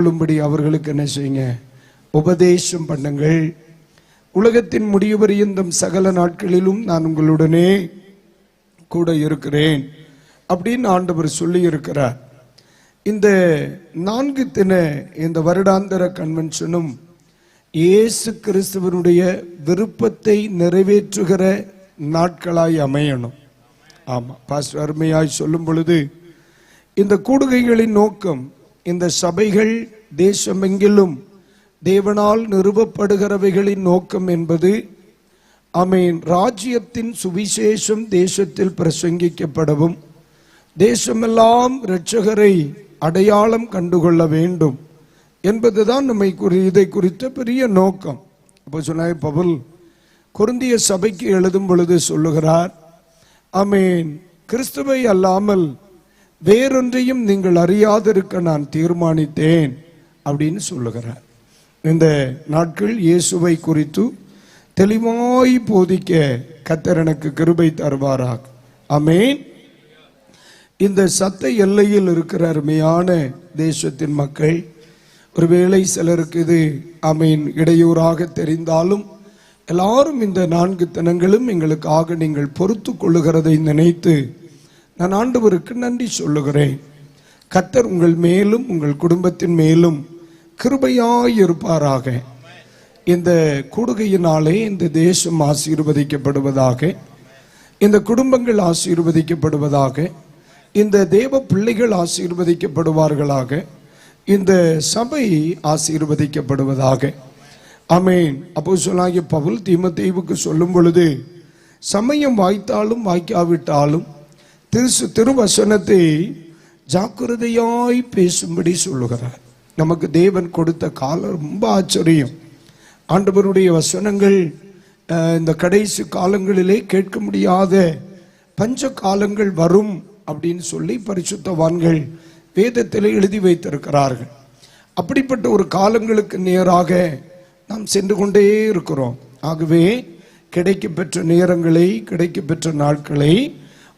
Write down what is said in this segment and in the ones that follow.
கொள்ளும்படி அவர்களுக்கு என்ன செய்யுங்க, உபதேசம் பண்ணுங்கள். உலகத்தின் முடிவு பரியந்தம் சகல நாட்களிலும் நான் உங்களுடனே கூட இருக்கிறேன் அப்படின்னு ஆண்டவர் சொல்லி இருக்கிறார். இந்த 4 தின இந்த வருடாந்திர கன்வென்ஷனும் இயேசு கிறிஸ்துவனுடைய விருப்பத்தை நிறைவேற்றுகிற நாட்களாய் அமையணும். ஆமா, பாஸ்டர் அருமையாய் சொல்லும் பொழுது இந்த கூடுகைகளின் நோக்கம் இந்த சபைகள் தேசமெங்கிலும் தேவனால் நிறுவப்படுகிறவைகளின் நோக்கம் என்பது ராஜ்யத்தின் சுவிசேஷம் தேசத்தில் பிரசங்கிக்கப்படவும் தேசமெல்லாம் இரட்சகரை அடையாளம் கண்டுகொள்ள வேண்டும் என்பதுதான் இதை குறித்த பெரிய நோக்கம். அப்போ சொன்ன பவுல் கொரிந்திய சபைக்கு எழுதும் பொழுது சொல்லுகிறார், கிறிஸ்துவை அல்லாமல் வேறொன்றையும் நீங்கள் அறியாதிருக்க நான் தீர்மானித்தேன் அப்படின்னு சொல்லுகிறார். இந்த நாட்கள் இயேசுவை குறித்து தெளிவாய் போதிக்க கர்த்தர் எனக்கு கிருபை தருவாராக. ஆமென். இந்த சத்த எல்லையில் இருக்கிற அருமையான தேசத்தின் மக்கள், ஒருவேளை சிலருக்கு இது இடையூறாக தெரிந்தாலும் எல்லாரும் இந்த 4 தினங்களும் எங்களுக்காக நீங்கள் பொறுத்து கொள்ளுகிறதை நினைத்து நான் ஆண்டவருக்கு நன்றி சொல்லுகிறேன். கர்த்தர் உங்கள் மேலும் உங்கள் குடும்பத்தின் மேலும் கிருபையாய் இருப்பாராக. இந்த கூடுகையினாலே இந்த தேசம் ஆசீர்வதிக்கப்படுவதாக, இந்த குடும்பங்கள் ஆசீர்வதிக்கப்படுவதாக, இந்த தேவ பிள்ளைகள் ஆசீர்வதிக்கப்படுவார்களாக, இந்த சபை ஆசீர்வதிக்கப்படுவதாக. ஆமென். அப்போஸ்தலனாகிய பவுல் தீமோத்தேயுவுக்கு சொல்லும் பொழுது, சமயம் வாய்த்தாலும் வாய்க்காவிட்டாலும் திருவசனத்தை ஜாக்கிரதையாய் பேசும்படி சொல்லுகிறார். நமக்கு தேவன் கொடுத்த காலம் ரொம்ப ஆச்சரியம். ஆண்டவருடைய வசனங்கள் இந்த கடைசி காலங்களிலே கேட்க முடியாத பஞ்ச காலங்கள் வரும் அப்படின்னு சொல்லி பரிசுத்தவான்கள் வேதத்தில் எழுதி வைத்திருக்கிறார்கள். அப்படிப்பட்ட ஒரு காலங்களுக்கு நேராக நாம் சென்று கொண்டே இருக்கிறோம். ஆகவே கிடைக்கப்பெற்ற நேரங்களை, கிடைக்கப்பெற்ற நாட்களை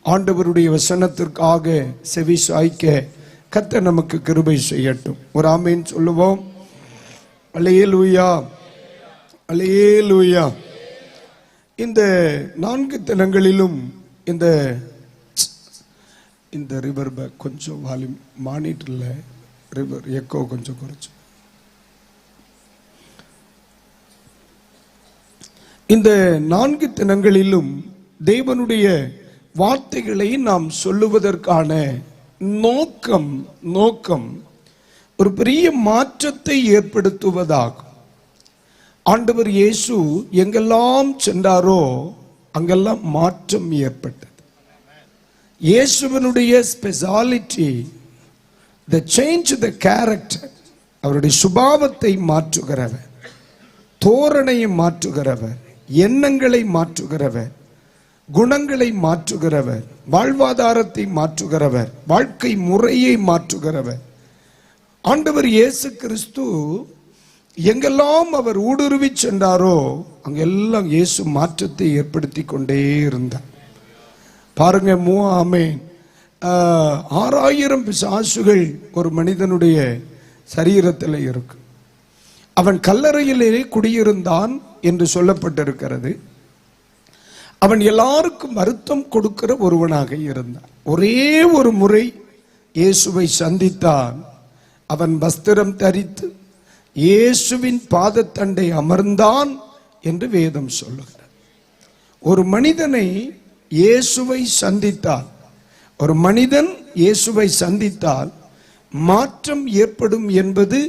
ஆண்டவருடைய வசனத்திற்காக செவி சாய்க்க கர்த்தர் நமக்கு கிருபை செய்யட்டும். ஒரு ஆமேன் சொல்லுவோம். அல்லேலூயா, அல்லேலூயா. இந்த 4 தினங்களிலும் இந்த ரிவர் பேக் கொஞ்சம் வால்யூம் மானிட்டர்ல ரிவர் எக்கோ கொஞ்சம் குறைச்சு. இந்த 4 தினங்களிலும் தேவனுடைய வார்த்தைகளை நாம் சொல்லுவதற்கான நோக்கம் ஒரு பெரிய மாற்றத்தை ஏற்படுத்துவதாகும். ஆண்டவர் இயேசு எங்கெல்லாம் சென்றாரோ அங்கெல்லாம் மாற்றம் ஏற்பட்டது. இயேசுவினுடைய speciality the change the character, அவருடைய சுபாவத்தை மாற்றுகிறவர், தோரணையை மாற்றுகிறவர், எண்ணங்களை மாற்றுகிறவர், குணங்களை மாற்றுகிறவர், வாழ்வாதாரத்தை மாற்றுகிறவர், வாழ்க்கை முறையை மாற்றுகிறவர். ஆண்டவர் இயேசு கிறிஸ்து எங்கெல்லாம் அவர் ஊடுருவி சென்றாரோ அங்கெல்லாம் இயேசு மாற்றத்தை ஏற்படுத்தி கொண்டே இருந்தார். பாருங்க, 6000 பிசாசுகள் ஒரு மனிதனுடைய சரீரத்தில் இருக்கு. அவன் கல்லறையிலே குடியிருந்தான் என்று சொல்லப்பட்டிருக்கிறது. அவன் எல்லாருக்கும் வருத்தம் கொடுக்கிற ஒருவனாக இருந்தான். ஒரே ஒரு முறை இயேசுவை சந்தித்தான். அவன் வஸ்திரம் தரித்து இயேசுவின் பாதத்தண்டை அமர்ந்தான் என்று வேதம் சொல்லுகிறது. ஒரு மனிதனை இயேசுவை சந்தித்தால், ஒரு மனிதன் இயேசுவை சந்தித்தால் மாற்றம் ஏற்படும் என்பது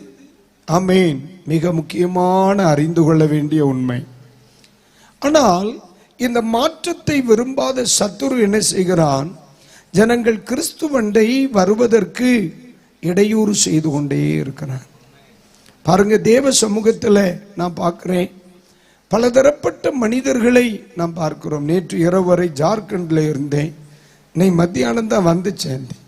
மிக முக்கியமான அறிந்து கொள்ள வேண்டிய உண்மை. ஆனால் இந்த மாற்றத்தை விரும்பாத சத்துரு என்ன செய்கிறான்? ஜனங்கள் கிறிஸ்துவண்டை வருவதற்கு இடையூறு செய்து கொண்டே இருக்கிறான். பாருங்க, தேவ சமூகத்தில் நான் பார்க்கிறேன், பலதரப்பட்ட மனிதர்களை நாம் பார்க்கிறோம். நேற்று இரவு வரை ஜார்க்கண்டில் இருந்தேன், இன்னைக்கு மத்தியானம் தான் வந்து சேர்ந்தேன்.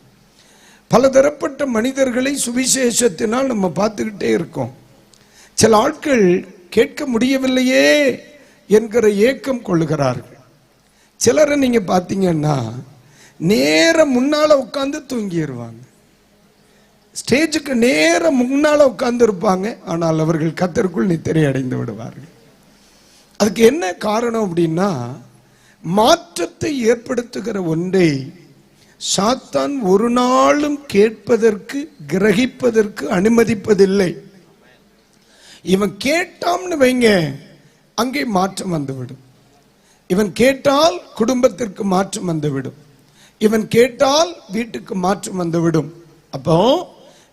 பலதரப்பட்ட மனிதர்களை சுவிசேஷத்தினால் நம்ம பார்த்துக்கிட்டே இருக்கோம். சில ஆட்கள் கேட்க முடியவில்லையே என்கிற ஏக்கம் கொள்ளுகிறார்கள். சிலரை நீங்க பார்த்தீங்கன்னா நேர முன்னால உட்கார்ந்து தூங்கிடுவாங்க. ஸ்டேஜுக்கு நேரம் முன்னால உட்கார்ந்து இருப்பாங்க, ஆனால் அவர்கள் கர்த்தருக்குள் நித்திரை அடைந்து விடுவார்கள். அதுக்கு என்ன காரணம் அப்படின்னா, மாற்றத்தை ஏற்படுத்துகிற ஒன்றை சாத்தான் ஒரு நாளும் கேட்பதற்கு கிரகிப்பதற்கு அனுமதிப்பதில்லை. இவன் கேட்டான்னு வைங்க, அங்கே மாற்றம் வந்துவிடும். இவன் கேட்டால் குடும்பத்திற்கு மாற்றம் வந்துவிடும். இவன் கேட்டால் வீட்டுக்கு மாற்றம் வந்துவிடும். அப்போ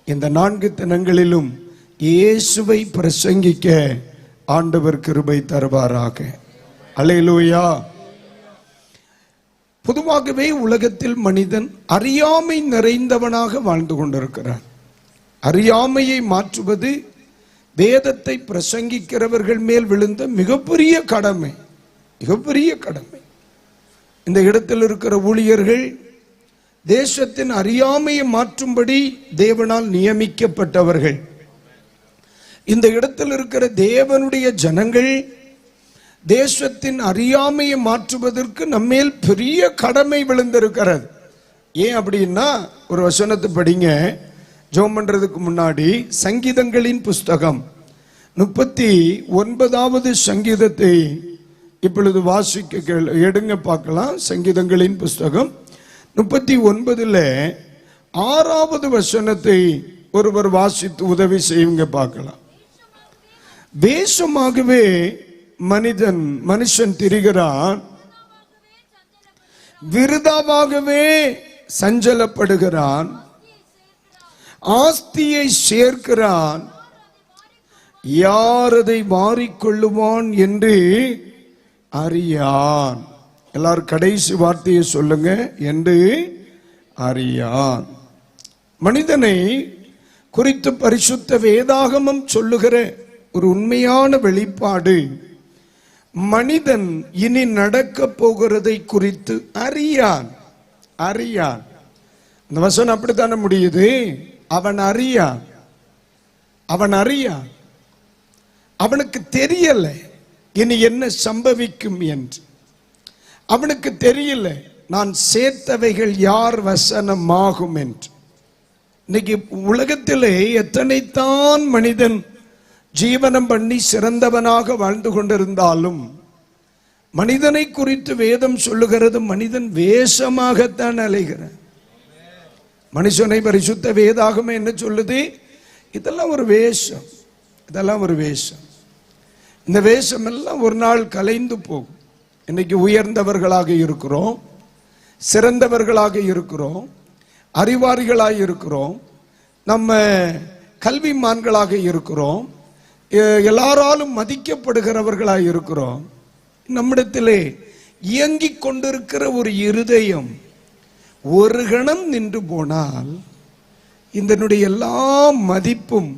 இந்த 4 தினங்களிலும் இயேசுவை பிரசங்கிக்க ஆண்டவர் கிருபை தருவாராக. அல்லேலூயா. பொதுவாகவே உலகத்தில் மனிதன் அறியாமை நிறைந்தவனாக வாழ்ந்து கொண்டிருக்கிறான். அறியாமையை மாற்றுவது வேதத்தை பிரசங்கிக்கிறவர்கள் மேல் விழுந்த மிகப்பெரிய கடமை, மிகப்பெரிய கடமை. இந்த இடத்தில் இருக்கிற ஊழியர்கள் தேசத்தின் அறியாமையை மாற்றும்படி தேவனால் நியமிக்கப்பட்டவர்கள். இந்த இடத்தில் இருக்கிற தேவனுடைய ஜனங்கள் தேசத்தின் அறியாமையை மாற்றுவதற்கு நம்மேல் பெரிய கடமை விழுந்திருக்கிறது. ஏன் அப்படின்னா, ஒரு வசனத்தை படிங்க. ஜெபம் பண்றதுக்கு முன்னாடி சங்கீதங்களின் புஸ்தகம் 39வது சங்கீதத்தை இப்பொழுது வாசிக்க எடுங்க பார்க்கலாம். சங்கீதங்களின் புஸ்தகம் 39ல் 6வது வசனத்தை ஒருவர் வாசித்து உதவி செய்யுங்க பார்க்கலாம். வேஷமாகவே மனுஷன் திரிகிறான், விருதாவாகவே சஞ்சலப்படுகிறான், ஆஸ்தியை சேர்க்கிறான், யார் அதை மாறிக்கொள்ளுவான் என்று அறியான். எல்லாரும் கடைசி வார்த்தையை சொல்லுங்க, என்று அறியான். மனிதனை குறித்து பரிசுத்த வேதாகமம் சொல்லுகிற ஒரு உண்மையான வெளிப்பாடு, மனிதன் இனி நடக்க போகிறதை குறித்து அறியான். அறியான். இந்த வசனம் அப்படித்தானே முடியுது. அவன் அறியான், அவன் அறியான். அவனுக்கு தெரியல இனி என்ன சம்பவிக்கும் என்று. அவனுக்கு தெரியல நான் சேர்த்தவைகள் யார் வசனமாகும் என்று. இன்னைக்கு உலகத்திலே எத்தனைத்தான் மனிதன் ஜீவனம் பண்ணி சிறந்தவனாக வாழ்ந்து கொண்டிருந்தாலும், மனிதனை குறித்து வேதம் சொல்லுகிறது மனிதன் வேஷமாகத்தான் அலைகிறான். மனுஷனை பரிசுத்த வேதாகமே என்ன சொல்லுது? இதெல்லாம் ஒரு வேஷம், இதெல்லாம் ஒரு வேஷம். இந்த வேஷம் எல்லாம் ஒரு நாள் கலைந்து போகும். இன்னைக்கு உயர்ந்தவர்களாக இருக்கிறோம், சிறந்தவர்களாக இருக்கிறோம், அறிவாளிகளாக இருக்கிறோம், நம்ம கல்விமான்களாக இருக்கிறோம், எல்லாராலும் மதிக்கப்படுகிறவர்களாக இருக்கிறோம். நம்மிடத்திலே இயங்கிக் கொண்டிருக்கிற ஒரு இருதயம் ஒரு கணம் நின்று போனால் இதனுடைய எல்லா மதிப்பும்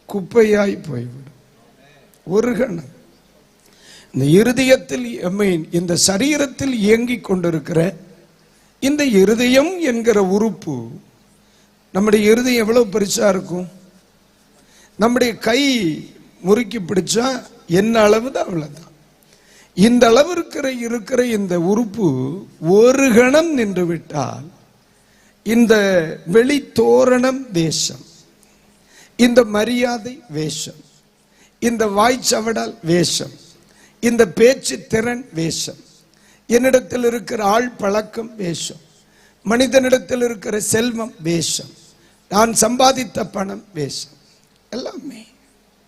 குப்பையாய் போய்விடும். ஒரு கணம் இந்த இருதயத்தில், இந்த சரீரத்தில் இயங்கிக் கொண்டிருக்கிற இந்த இருதயம் என்கிற உறுப்பு, நம்முடைய இருதயம் எவ்வளவு பெருசா இருக்கும்? நம்முடைய கை முறுக்கி பிடிச்சா என்ன அளவு தான், அவ்வளவுதான். இந்த அளவு இருக்கிற இந்த உறுப்பு ஒரு கணம் நின்று விட்டால் இந்த வெளி தோரணம் வேஷம், இந்த மரியாதை வேஷம், இந்த வாய்ச்சவடால் வேஷம், இந்த பேச்சு திறன் வேஷம், என்னிடத்தில் இருக்கிற ஆள் பழக்கம் வேஷம், மனிதனிடத்தில் இருக்கிற செல்வம் வேஷம், நான் சம்பாதித்த பணம் வேஷம், எல்லாமே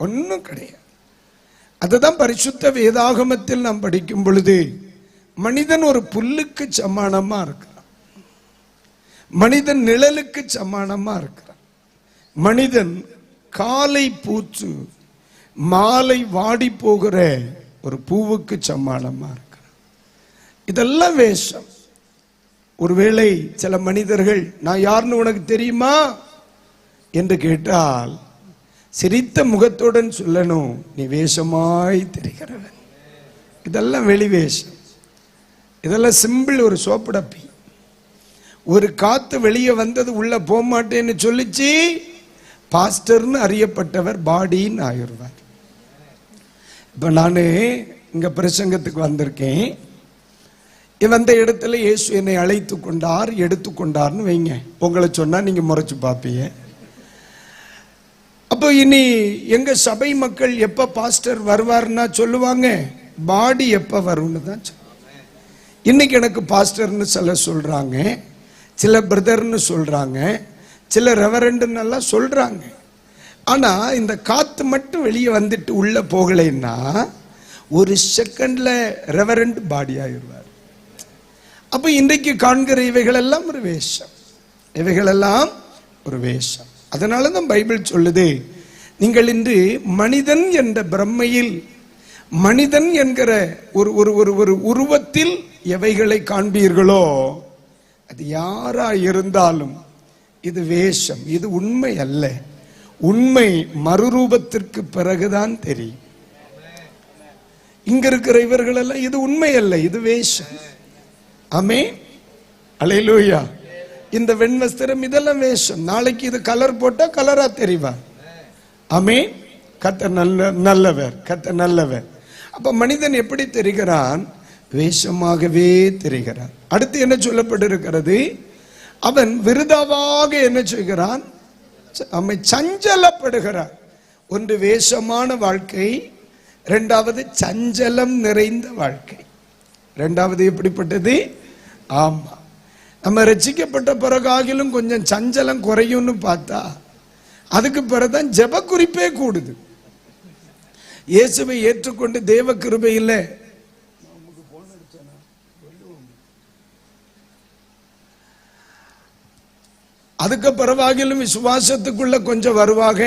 ஒன்றும் கிடையாது. அதுதான் பரிசுத்த வேதாகமத்தில் நாம் படிக்கும் பொழுது மனிதன் ஒரு புல்லுக்கு சமானமா இருக்கிறான், மனிதன் நிழலுக்கு சமானமா இருக்கிறான், மனிதன் காலை பூத்து மாலை வாடி போகிற ஒரு பூவுக்கு சமானமா இருக்கிறான். இதெல்லாம் வேஷம். ஒருவேளை சில மனிதர்கள் நான் யாருன்னு உனக்கு தெரியுமா என்று கேட்டால் சிரித்த முகத்துடன் சொல்லணும், நீ வேஷமாய் தெரிகிறவன். இதெல்லாம் வெளி வேஷம், இதெல்லாம் சிம்பிள். ஒரு சோப்புடப்பி, ஒரு காத்து வெளியே வந்தது உள்ள போக மாட்டேன்னு சொல்லிச்சு, பாஸ்டர்னு அறியப்பட்டவர் பாடின்னு ஆயிடுவார். இப்ப நான் இங்க பிரசங்கத்துக்கு வந்திருக்கேன். வந்த இடத்துல இயேசு என்னை அழைத்து கொண்டார், எடுத்துக்கொண்டார்னு வைங்க. உங்களை சொன்னா நீங்க முறைச்சு பார்ப்பீங்க. அப்போ இனி எங்க சபை மக்கள் எப்ப பாஸ்டர் வருவார்னா சொல்லுவாங்க, பாடி எப்ப வரும்னு தான் சொல்லுவாங்க. இன்னைக்கு எனக்கு பாஸ்டர்னு சில சொல்றாங்க, சில பிரதர்னு சொல்றாங்க, சில ரெவரண்ட்னு எல்லாம் சொல்றாங்க. ஆனா இந்த காத்து மட்டும் வெளியே வந்துட்டு உள்ள போகலைன்னா ஒரு செகண்ட்ல ரெவரண்ட் பாடி ஆயிடுவார். அப்ப இன்றைக்கு காண்கிற இவைகள் எல்லாம் ஒரு வேஷம், இவைகளெல்லாம் ஒரு வேஷம். அதனால தான் பைபிள் சொல்லுது, நீங்கள் இன்று மனிதன் என்ற பிரம்மையில், மனிதன் என்கிற ஒரு ஒரு ஒரு ஒரு உருவத்தில் எவைகளை காண்பீர்களோ அது யாரா இருந்தாலும் இது வேஷம், இது உண்மை அல்ல. உண்மை மறுரூபத்திற்கு பிறகுதான் தெரியும். இங்க இருக்கிற இவர்கள் எல்லாம் இது உண்மை அல்ல, இது வேஷம். ஆமென், அல்லேலூயா. இந்த வெண்வஸ்திரம் இதெல்லாம் வேஷம். நாளைக்கு இது கலர் போட்டா கலரா தெரிவா. ஆமென். கர்த்தர் நல்லவர், கர்த்தர் நல்லவர். அப்ப மனிதன் எப்படி தெரிகிறான்? வேஷமாகவே தெரிகிறான். அடுத்து என்ன சொல்லப்பட்டிருக்கிறது? அவன் விருதாவாக என்ன செய்கிறான்? அவன் சஞ்சலப்படுகிறான். ஒன்று வேஷமான வாழ்க்கை, இரண்டாவது சஞ்சலம் நிறைந்த வாழ்க்கை. இரண்டாவது எப்படிப்பட்டது? ஆமா, நம்ம ரட்சிக்கப்பட்ட பிறகாகிலும் கொஞ்சம் சஞ்சலம் குறையும்னு பார்த்தா அதுக்கு பிறகுதான் ஜெப குறிப்பே கூடுது. இயேசுவை ஏற்றுக்கொண்டு தேவ கிருபையில் அதுக்கு பிறவாகிலும் விசுவாசத்துக்குள்ள கொஞ்சம் வருவாங்க,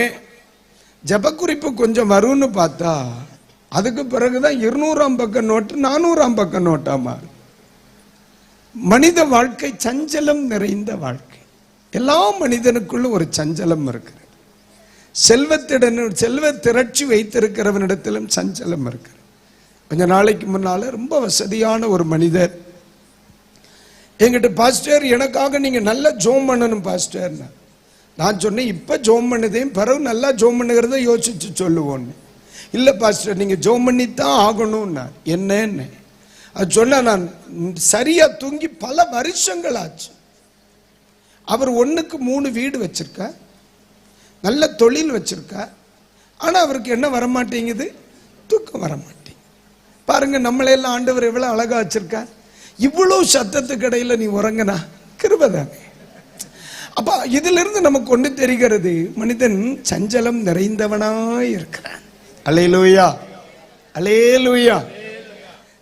ஜெப குறிப்பு கொஞ்சம் வரும்னு பார்த்தா அதுக்கு பிறகுதான் 200ஆம் பக்க நோட்டு 400ஆம் பக்க நோட்டா மாறும். மனித வாழ்க்கை சஞ்சலம் நிறைந்த வாழ்க்கை. எல்லா மனிதனுக்குள்ளும் ஒரு சஞ்சலம் இருக்கிறது. செல்வ திரட்சி வைத்திருக்கிறவனிடத்திலும் சஞ்சலம் இருக்கிறது. கொஞ்ச நாளைக்கு முன்னால ரொம்ப வசதியான ஒரு மனிதர் என்கிட்ட, பாஸ்டர் எனக்காக நீங்க நல்லா ஜோம் பண்ணணும் பாஸ்டர். நான் சொன்னேன், இப்ப ஜோம் பண்ணதேன், பிறகு நல்லா ஜோம் பண்ணுகிறத யோசிச்சு சொல்லுவோன்னு. இல்ல பாஸ்டர் நீங்க ஜோம் பண்ணித்தான் ஆகணும்னா. என்னன்னு அது சொன்ன, நான் சரியா தூங்கி பல வருஷங்கள் ஆச்சு. அவர் 1க்கு 3 வீடு வச்சிருக்க, நல்ல தொழில் வச்சிருக்க, ஆனா அவருக்கு என்ன வரமாட்டேங்குது? தூக்கம் வரமாட்டேங்குது. பாருங்க, நம்மளையெல்லாம் ஆண்டவர் எவ்வளவு அழகா வச்சிருக்க. இவ்வளவு சத்தத்துக்கு இடையில நீ உறங்கினா கிருபைதானே. அப்ப இதுல இருந்து நமக்கு ஒன்று தெரிகிறது, மனிதன் சஞ்சலம் நிறைந்தவனாய் இருக்கிறான். அல்லேலூயா, அல்லேலூயா.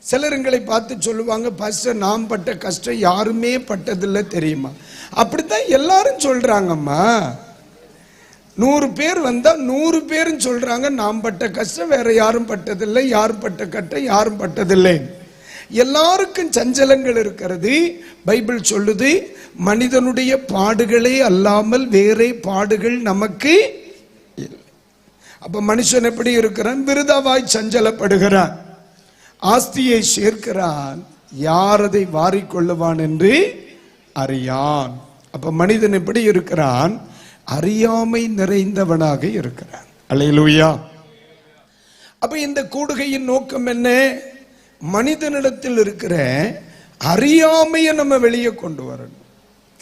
சிலருங்களை பார்த்து சொல்லுவாங்க, பாஸ்டர் நாம் பட்ட கஷ்டம் யாருமே பட்டதில்லை தெரியுமா? அப்படித்தான் எல்லாரும் சொல்றாங்கம்மா. 100 பேர் வந்தா 100 பேரும் சொல்றாங்க நாம் பட்ட கஷ்டம் வேற யாரும் பட்டதில்லை, யாரும் பட்ட கட்டம் யாரும் பட்டதில்லை. எல்லாருக்கும் சஞ்சலங்கள் இருக்கிறது. பைபிள் சொல்லுது, மனிதனுடைய பாடுகளே அல்லாமல் வேறே பாடுகள் நமக்கு இல்லை. அப்ப மனுஷன் எப்படி இருக்கிறான்? விருதாவாய் சஞ்சலப்படுகிறான், ஆஸ்தியை சேர்க்கிறான், யார் அதை வாரிக்கொள்ளுவான் என்று அறியான். அப்ப மனிதன் எப்படி இருக்கிறான்? அறியாமை நிறைந்தவனாக இருக்கிறான். அல்லேலூயா. அப்ப இந்த கூடுகையின் நோக்கம் என்ன? மனிதனிடத்தில் இருக்கிற அறியாமையை நம்ம வெளியே கொண்டு வரணும்.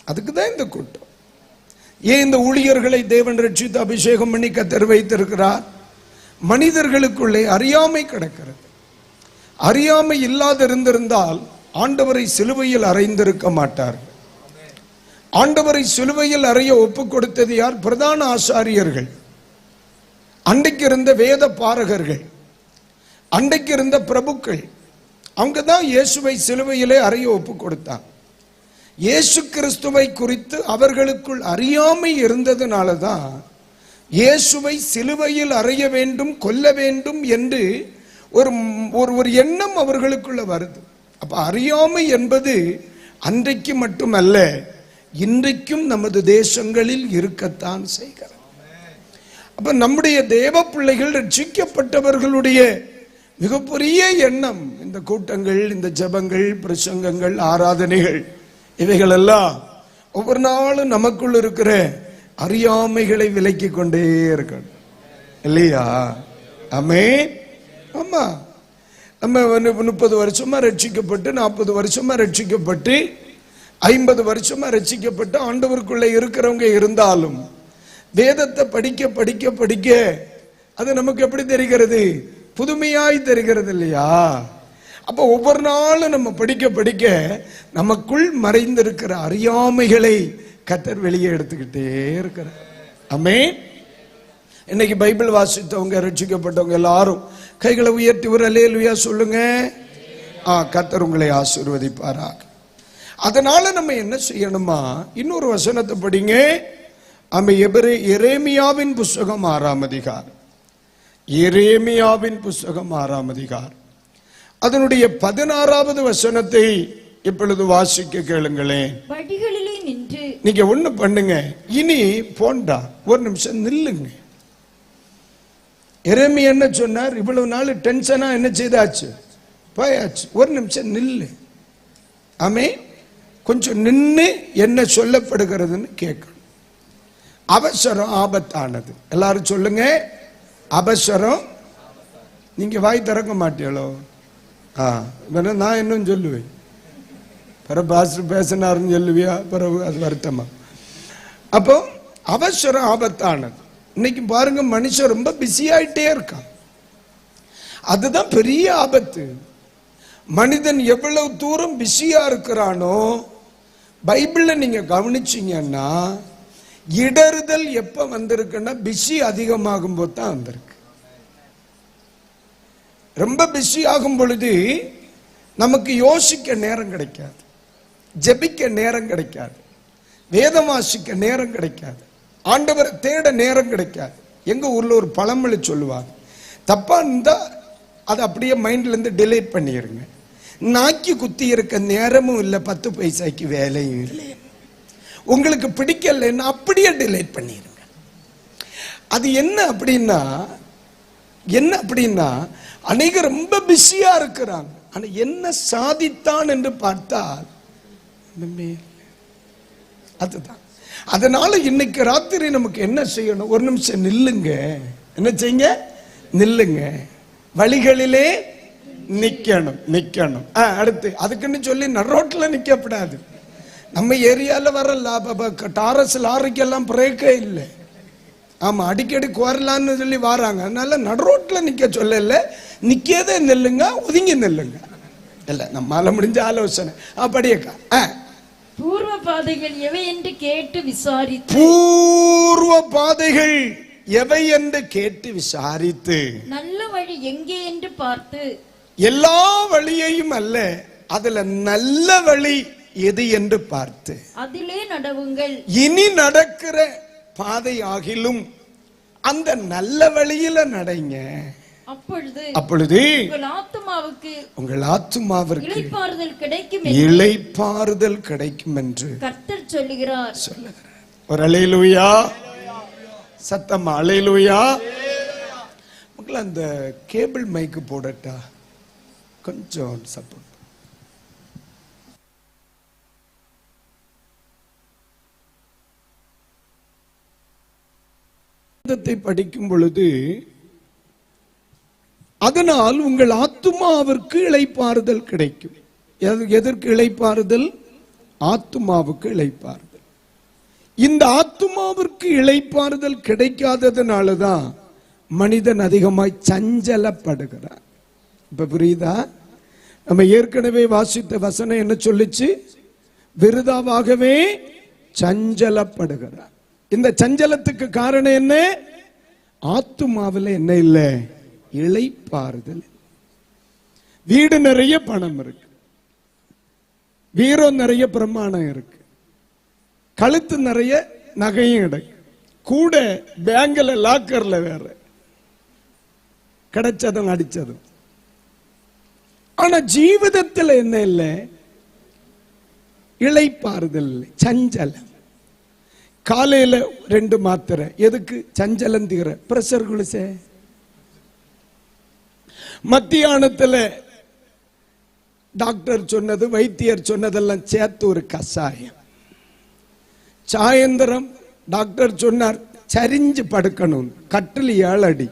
அதுக்கு தான் இந்த கூட்டம். ஏன் இந்த ஊழியர்களை தேவன் ரட்சித்து அபிஷேகம் பண்ணி கர்த்தர் வைத்திருக்கிறார்? மனிதர்களுக்குள்ளே அறியாமை கிடக்கிறது. அறியாமை இல்லாதிருந்திருந்தால் ஆண்டவரை சிலுவையில் அறைந்திருக்க மாட்டார்கள். ஆண்டவரை சிலுவையில் அறைய ஒப்பு கொடுத்தது யார்? பிரதான ஆசாரியர்கள், அன்றைக்கு இருந்த வேத பாரகர்கள், அன்றைக்கு இருந்த பிரபுக்கள். அவங்க தான் இயேசுவை சிலுவையிலே அறைய ஒப்பு கொடுத்தாங்க. இயேசு கிறிஸ்துவை குறித்து அவர்களுக்குள் அறியாமை இருந்ததுனால தான் இயேசுவை சிலுவையில் அறைய வேண்டும், கொல்ல வேண்டும் என்று ஒரு எண்ணம் அவர்களுக்குள்ள வருது. அப்ப அறியாமை என்பது அன்றைக்கு மட்டுமல்ல, இன்றைக்கும் நமது தேசங்களில் இருக்கத்தான் செய்கிறது. அப்ப நம்முடைய தேவ பிள்ளைகள், ரட்சிக்கப்பட்டவர்களுடைய மிகப்பெரிய எண்ணம் இந்த கூட்டங்கள், இந்த ஜெபங்கள், பிரசங்கங்கள், ஆராதனைகள், இவைகள் எல்லாம் ஒவ்வொரு நாளும் நமக்குள் இருக்கிற அறியாமைகளை விலக்கி கொண்டே இருக்கணும், இல்லையா? ஆமென். ஆமா, நம்ம 30 வருஷமா ரட்சிக்கப்பட்டு, 40 வருஷமா ரட்சிக்கப்பட்டு, 50 வருஷமா ரட்சிக்கப்பட்டு ஆண்டவருக்குள்ள இருக்கிறவங்க இருந்தாலும் வேதத்தை படிக்க படிக்க படிக்க அது நமக்கு எப்படி தெரிகிறது? புதுமையாய் தெரிகிறது இல்லையா? அப்ப ஒவ்வொரு நாளும் நம்ம படிக்க படிக்க நமக்குள் மறைந்திருக்கிற அறியாமைகளை கர்த்தர் வெளியே எடுத்துக்கிட்டே இருக்கிறார். ஆமென். இன்னைக்கு பைபிள் வாசித்தவங்க, ரட்சிக்கப்பட்டவங்க எல்லாரும் கைகளை உயர்த்தி ஒரு அல்லேலூயா சொல்லுங்க. கர்த்தர் உங்களை ஆசீர்வதிப்பாராக. அதனால நம்ம என்ன செய்யணுமா? இன்னொரு வசனத்தை படிங்க. எரேமியாவின் புஸ்தகம் 6ஆம் அதிகாரம். எரேமியாவின் புஸ்தகம் 6ஆம் அதிகாரம் அதனுடைய 16வது வசனத்தை இப்பொழுது வாசிக்க கேளுங்களேன். வழிகளிலே நின்று நீங்க ஒண்ணு பண்ணுங்க, இனி போண்டா ஒரு நிமிஷம் நில்லுங்க. எரேமியா என்ன சொன்னார்? இவ்வளவு நாள் டென்ஷனா என்ன செய்தாச்சு? போயாச்சு. ஒரு நிமிஷம் நில்லு. ஆமென். கொஞ்சம் நின்று என்ன சொல்லப்படுகிறதுன்னு கேட்கணும். அவசரம் ஆபத்தானது. எல்லாரும் சொல்லுங்க, அவசரம். நீங்க வாய் திறக்க மாட்டீங்களோ? நான் இன்னும் சொல்லுவேன். பிறகு பாஸ்டர் பேசினாருன்னு சொல்லுவியா? பிறகு அது வருத்தமா? அப்போ அவசரம் ஆபத்தானது. இன்னைக்கு பாருங்க, மனுஷன் ரொம்ப பிஸி ஆயிட்டே இருக்கான். அதுதான் பெரிய ஆபத்து. மனிதன் எவ்வளவு தூரம் பிஸியா இருக்கிறானோ, பைபிள்ல நீங்க கவனிச்சீங்கன்னா இடறுதல் எப்ப வந்திருக்குன்னா பிஸி அதிகமாகும் போது தான் வந்திருக்கு. ரொம்ப பிஸி ஆகும் பொழுது நமக்கு யோசிக்க நேரம் கிடைக்காது, ஜெபிக்க நேரம் கிடைக்காது, வேதம் வாசிக்க நேரம் கிடைக்காது, ஆண்டவரை தேட நேரம் கிடைக்காது. எங்க ஊர்ல ஒரு பழமொழி சொல்லுவாங்க, தப்பா இருந்தா அதை அப்படியே மைண்ட்ல இருந்து டிலீட் பண்ணிருங்க. நாக்கி குத்தி இருக்க நேரமும் இல்லை, 10 பைசாய்க்கு வேலையும் இல்லை. உங்களுக்கு பிடிக்கலன்னா அப்படியே டிலீட் பண்ணிருங்க. அது என்ன அப்படின்னா அநேகர் ரொம்ப பிஸியா இருக்கிறாங்க. ஆனா என்ன சாதித்தான் என்று பார்த்தால் அதுதான். அதனால இன்னைக்கு ராத்திரி நமக்கு என்ன செய்யணும்? ஒரு நிமிஷம் நில்லுங்க. என்ன செய்யுங்க? நில்லுங்க. வழிகளிலே நிக்கணும். அடுத்து அதுக்குன்னு சொல்லி நரோட்ல நிக்கப்படாது. நம்ம ஏரியால வர டாரஸ் லாரிக்கெல்லாம் பிரேக்கே இல்லை. ஆமா, அடிக்கடி கோரலான்னு சொல்லி வராங்க. அதனால நடுரோட்ல நிக்க சொல்லல, நிக்கதே நில்லுங்க, ஒதுங்கி நில்லுங்க. இல்ல நம்மால முடிஞ்ச ஆலோசனை அப்படியேக்கா. பூர்வ பாதைகள் எவை என்று கேட்டு விசாரித்து, பூர்வ பாதைகள் எவை என்று கேட்டு விசாரித்து, நல்ல வழி எங்கே என்று பார்த்து, எல்லா வழியையும் அல்ல, அதுல நல்ல வழி எது என்று பார்த்து அதிலே நடவுங்கள். இனி நடக்கிற பாதை ஆகிலும் அந்த நல்ல வழியில நடைங்க. அப்பொழுது உங்கள் ஆத்துமாவிற்கு இளைப்பாறுதல் கிடைக்கும் என்று கர்த்தர் சொல்லுகிறார். ஒரு அல்லேலூயா சத்தமா, அல்லேலூயா. மக்கள் அந்த கேபிள் மைக்கு போடட்டா? கொஞ்சம் சப்போர்ட். படிக்கும் பொழுது அதனால் உங்கள் ஆத்துமாவிற்கு இளைப்பாறுதல் கிடைக்கும். எதற்கு இளைப்பாறுதல்? ஆத்துமாவுக்கு இளைப்பாறுதல். இந்த ஆத்துமாவிற்கு இளைப்பாறுதல் கிடைக்காததுனாலதான் மனிதன் அதிகமாய் சஞ்சலப்படுகிறார். இப்ப புரியுதா? நம்ம ஏற்கனவே வாசித்த வசனம் என்ன சொல்லிச்சு? விருதாவாகவே சஞ்சலப்படுகிறார். இந்த சஞ்சலத்துக்கு காரணம் என்ன? ஆத்துமாவில் என்ன இல்லை? இளைப்பாறுதல். வீடு நிறைய பணம் இருக்கு, வீரோ நிறைய பிரமாணம் இருக்கு, கழுத்து நிறைய நகையும் கிடைக்கும், கூட பேங்க்ல லாக்கர்ல வேற கிடைச்சதும் அடிச்சதும். ஆனா ஜீவிதத்தில் என்ன இல்லை? இளைப்பாறுதல், சஞ்சலம். காலையில 2 மாத்திரை எதுக்கு? சஞ்சலம் தீர. பிரஷர் குளிசே. மத்தியானத்துல டாக்டர் சொன்னது, வைத்தியர் சொன்னதெல்லாம் சேர்த்து ஒரு கஷாயம். சாயந்தரம் டாக்டர் சொன்னார் சரிஞ்சு படுக்கணும். கட்டில் 7 அடி,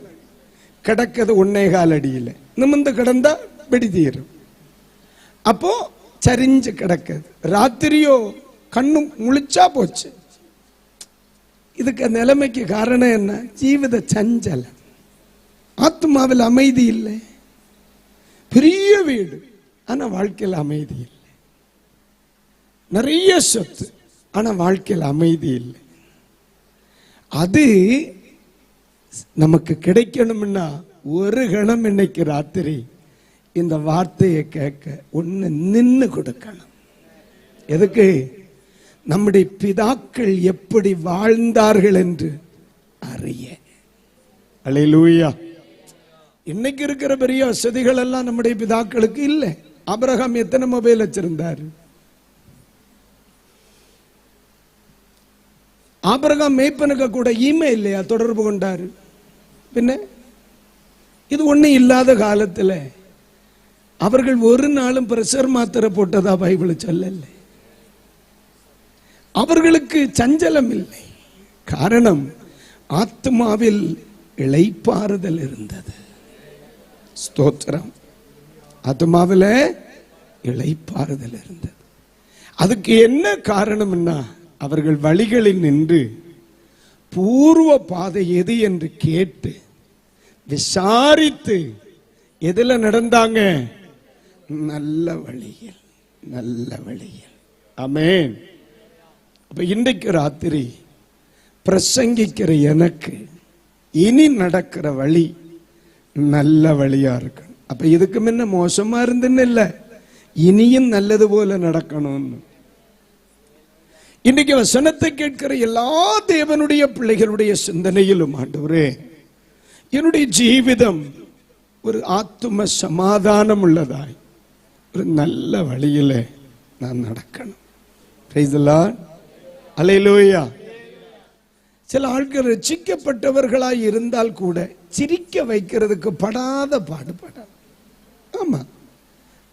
கிடக்கிறது 1.25 அடியில். நிமிர்ந்து கிடந்தா வெடிதீரும். அப்போ சரிஞ்சு கிடக்குது. ராத்திரியோ கண்ணு முழிச்சா போச்சு. இதுக்கு நிலைமைக்கு காரணம் என்ன? ஜீவித சஞ்சலம். ஆத்மாவில் அமைதி இல்லை. பெரிய வீடு, ஆனா வாழ்க்கையில் அமைதி இல்லை. நிறைய சொத்து, ஆனா வாழ்க்கையில் அமைதி இல்லை. அது நமக்கு கிடைக்கணும்னா ஒரு கணம் இன்னைக்கு ராத்திரி இந்த வார்த்தையை கேட்க ஒன்னு நின்னு கொடுக்கணும். எதுக்கு? நம்முடைய பிதாக்கள் எப்படி வாழ்ந்தார்கள் என்று அறிய. அல்லேலூயா. இன்னைக்கு இருக்கிற பெரிய வசதிகள் எல்லாம் நம்முடைய பிதாக்களுக்கு இல்லை. ஆபிரகாம் எத்தனை மொபைல் வச்சிருந்தார்? ஆபிரகாம் மேய்ப்பனுக்கு கூட இமெயில் இல்லையா தொடர்பு கொண்டாரு? பின்ன இது ஒண்ணு இல்லாத காலத்துல அவர்கள் ஒரு நாளும் பிரஷர் மாத்திரை போட்டதா பைபிள் சொல்லல. அவர்களுக்கு சஞ்சலம் இல்லை. காரணம், ஆத்மாவில் இளைப்பாறுதல் இருந்தது. ஸ்தோத்திரம். ஆத்மாவில இளைப்பாறுதல் இருந்தது. அதுக்கு என்ன காரணம்னா, அவர்கள் வழிகளில் நின்று பூர்வ பாதை எது என்று கேட்டு விசாரித்து எதுல நடந்தாங்க? நல்ல வழியில். நல்ல வழியில். ஆமென். அப்ப இன்றைக்கு ராத்திரி பிரசங்கிக்கிற எனக்கு இனி நடக்கிற வழி நல்ல வழியா இருக்கணும். அப்ப இதுக்கு முன்ன மோசமா இருந்துன்னு இல்ல, இனியும் நல்லது போல நடக்கணும்னு. இன்னைக்கு வசனத்தை கேட்கிற எல்லா தேவனுடைய பிள்ளைகளுடைய சிந்தனையிலும், ஆண்டவரே என்னுடைய ஜீவிதம் ஒரு ஆத்தும சமாதானம் உள்ளதாய் ஒரு நல்ல வழியில நான் நடக்கணும். Praise the lord. அல்லேலூயா. சில ஆட்கள் ரட்சிக்கப்பட்டவர்களாய் இருந்தால் கூட சிரிக்க வைக்கிறதுக்கு படாத பாடுபட. ஆமா,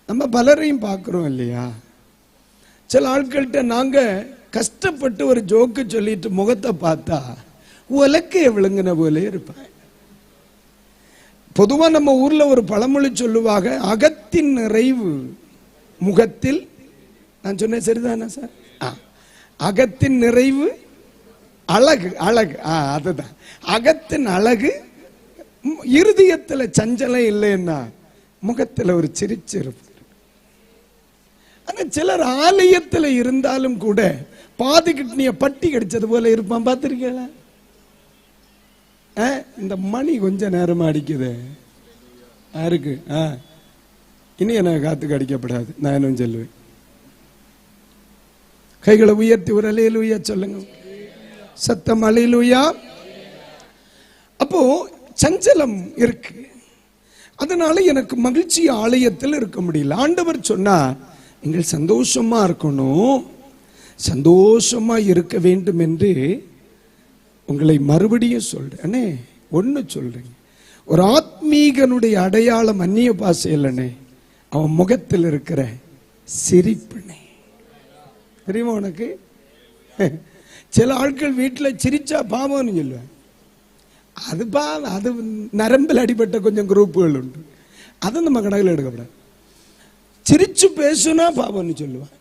நம்ம பலரையும் பார்க்கிறோம் இல்லையா? சில ஆட்கள்கிட்ட நாங்க கஷ்டப்பட்டு ஒரு ஜோக்கு சொல்லிட்டு முகத்தை பார்த்தா உலக்கைய விழுங்கின போல இருப்பாங்க. பொதுவா நம்ம ஊர்ல ஒரு பழமொழி சொல்லுவாங்க, அகத்தின் நிறைவு முகத்தில். நான் சொன்னேன் சரிதானா சார்? அகத்தின் நிறைவு அழகு. அழகு அதுதான் அகத்தின் அழகு. இருதயத்துல சஞ்சலம் இல்லைன்னா முகத்துல ஒரு சிரிச்சிருப்பு. ஆனா சிலர் ஆலயத்துல இருந்தாலும் கூட பாதி கிட்னிய பட்டி கடிச்சது போல இருப்பான். பார்த்திருக்கீங்களா? இந்த மணி கொஞ்ச நேரமா அடிக்குது யாருக்கு? இனி எனக்கு காத்துக்கு அடிக்கப்படாது. நான் என்ன சொல்லுவேன்? கைகளை உயர்த்தி ஒரு அல்லேலூயா சொல்லுங்க. சத்தம் அல்லேலூயா. அப்போ சஞ்சலம் இருக்கு. அதனால எனக்கு மகிழ்ச்சி ஆலயத்தில் இருக்க முடியல. ஆண்டவர் சொன்னார், நீங்கள் சந்தோஷமா இருக்கணும், சந்தோஷமா இருக்க வேண்டும் என்று உங்களை மறுபடியும் சொல்றேன். ஒன்னு சொல்றேன், ஒரு ஆத்மீகனுடைய அடையாளம் அந்நிய பாசையிலனே அவன் முகத்தில் இருக்கிற சிரிப்புனே. தெரியுமா உனக்கு? சில ஆட்கள் வீட்டில் சிரிச்சா பாவம்னு சொல்லுவேன். அது பாவம், அது நரம்பில் அடிபட்ட கொஞ்சம் குரூப்புகள் உண்டு. அதை நம்ம கணக்கில் எடுக்கப்படாது. சிரிச்சு பேசுனா பாவம்னு சொல்லுவான்.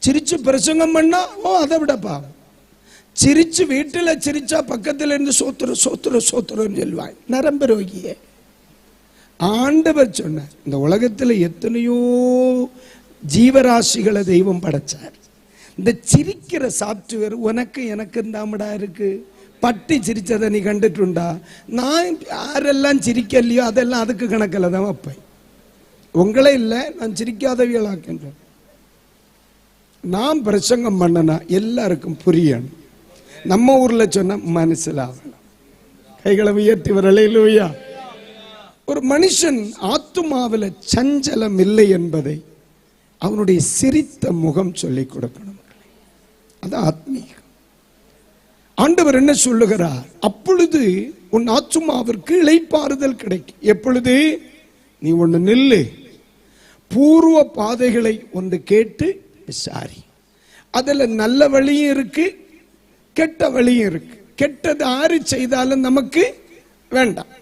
சிரிச்சு பிரசங்கம் பண்ணா அதை விட பாவம். சிரிச்சு வீட்டில் சிரிச்சா பக்கத்தில் இருந்து சோத்துற சோத்துற சோத்துறன்னு சொல்லுவான். நரம்பு ரோகிய. ஆண்டவர் சொன்னார், இந்த உலகத்தில் எத்தனையோ ஜீவராசிகளை தெய்வம் படைச்சார். இந்த சிரிக்கிற சாப்ட்வேர் உனக்கு எனக்கு தாமடா இருக்கு. பட்டி சிரிச்சதை நீ கண்டுட்டுண்டா? நான் யாரெல்லாம் சிரிக்கலையோ அதெல்லாம் அதுக்கு கணக்கில் தான் வைப்பேன். உங்களே இல்லை, நான் சிரிக்காதவியலாக்கின்றேன். நான் பிரசங்கம் பண்ணனா எல்லாருக்கும் புரியணும். நம்ம ஊர்ல சொன்ன மனசிலாகணும். கைகளை உயர்த்தி வரலையிலூயா. ஒரு மனுஷன் ஆத்துமாவில் சஞ்சலம் இல்லை என்பதை அவனுடைய சிரித்த முகம் சொல்லிக் கொடுக்கணும். அது ஆத்மீகம். ஆண்டவர் என்ன சொல்லுகிறார்? அப்பொழுது உன் ஆத்துமாவிற்கு இளைப்பாறுதல் கிடைக்கும். எப்பொழுது? நீ ஒன்று நில்லு, பூர்வ பாதைகளை ஒன்று கேட்டு விசாரி. அதுல நல்ல வழியும் இருக்கு, கெட்ட வழியும் இருக்கு. கெட்டது யாரு செய்தாலும் நமக்கு வேண்டாம்,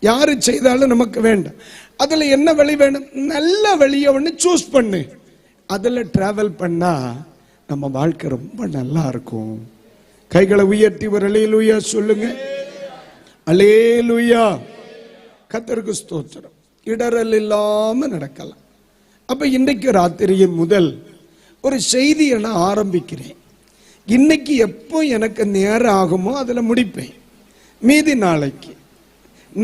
யாரு செய்தாலும் நமக்கு வேண்டாம். அதுல என்ன வழி வேணும்? நல்ல வழியை ஒன்று சூஸ் பண்ணு. அதுல டிராவல் பண்ணா நம்ம வாழ்க்கை ரொம்ப நல்லா இருக்கும் கைகளை உயர்த்தி ஒரு அல்லேலூயா சொல்லுங்க. அல்லேலூயா. கர்த்தருக்கு ஸ்தோத்திரம். இடரல் இல்லாம நடக்கலாம். அப்ப இன்றைக்கு ராத்திரியின் முதல் ஒரு செய்தியை நான் ஆரம்பிக்கிறேன். இன்னைக்கு எப்போ எனக்கு நேரம் ஆகுமோ அதுல முடிப்பேன். மீதி நாளைக்கு,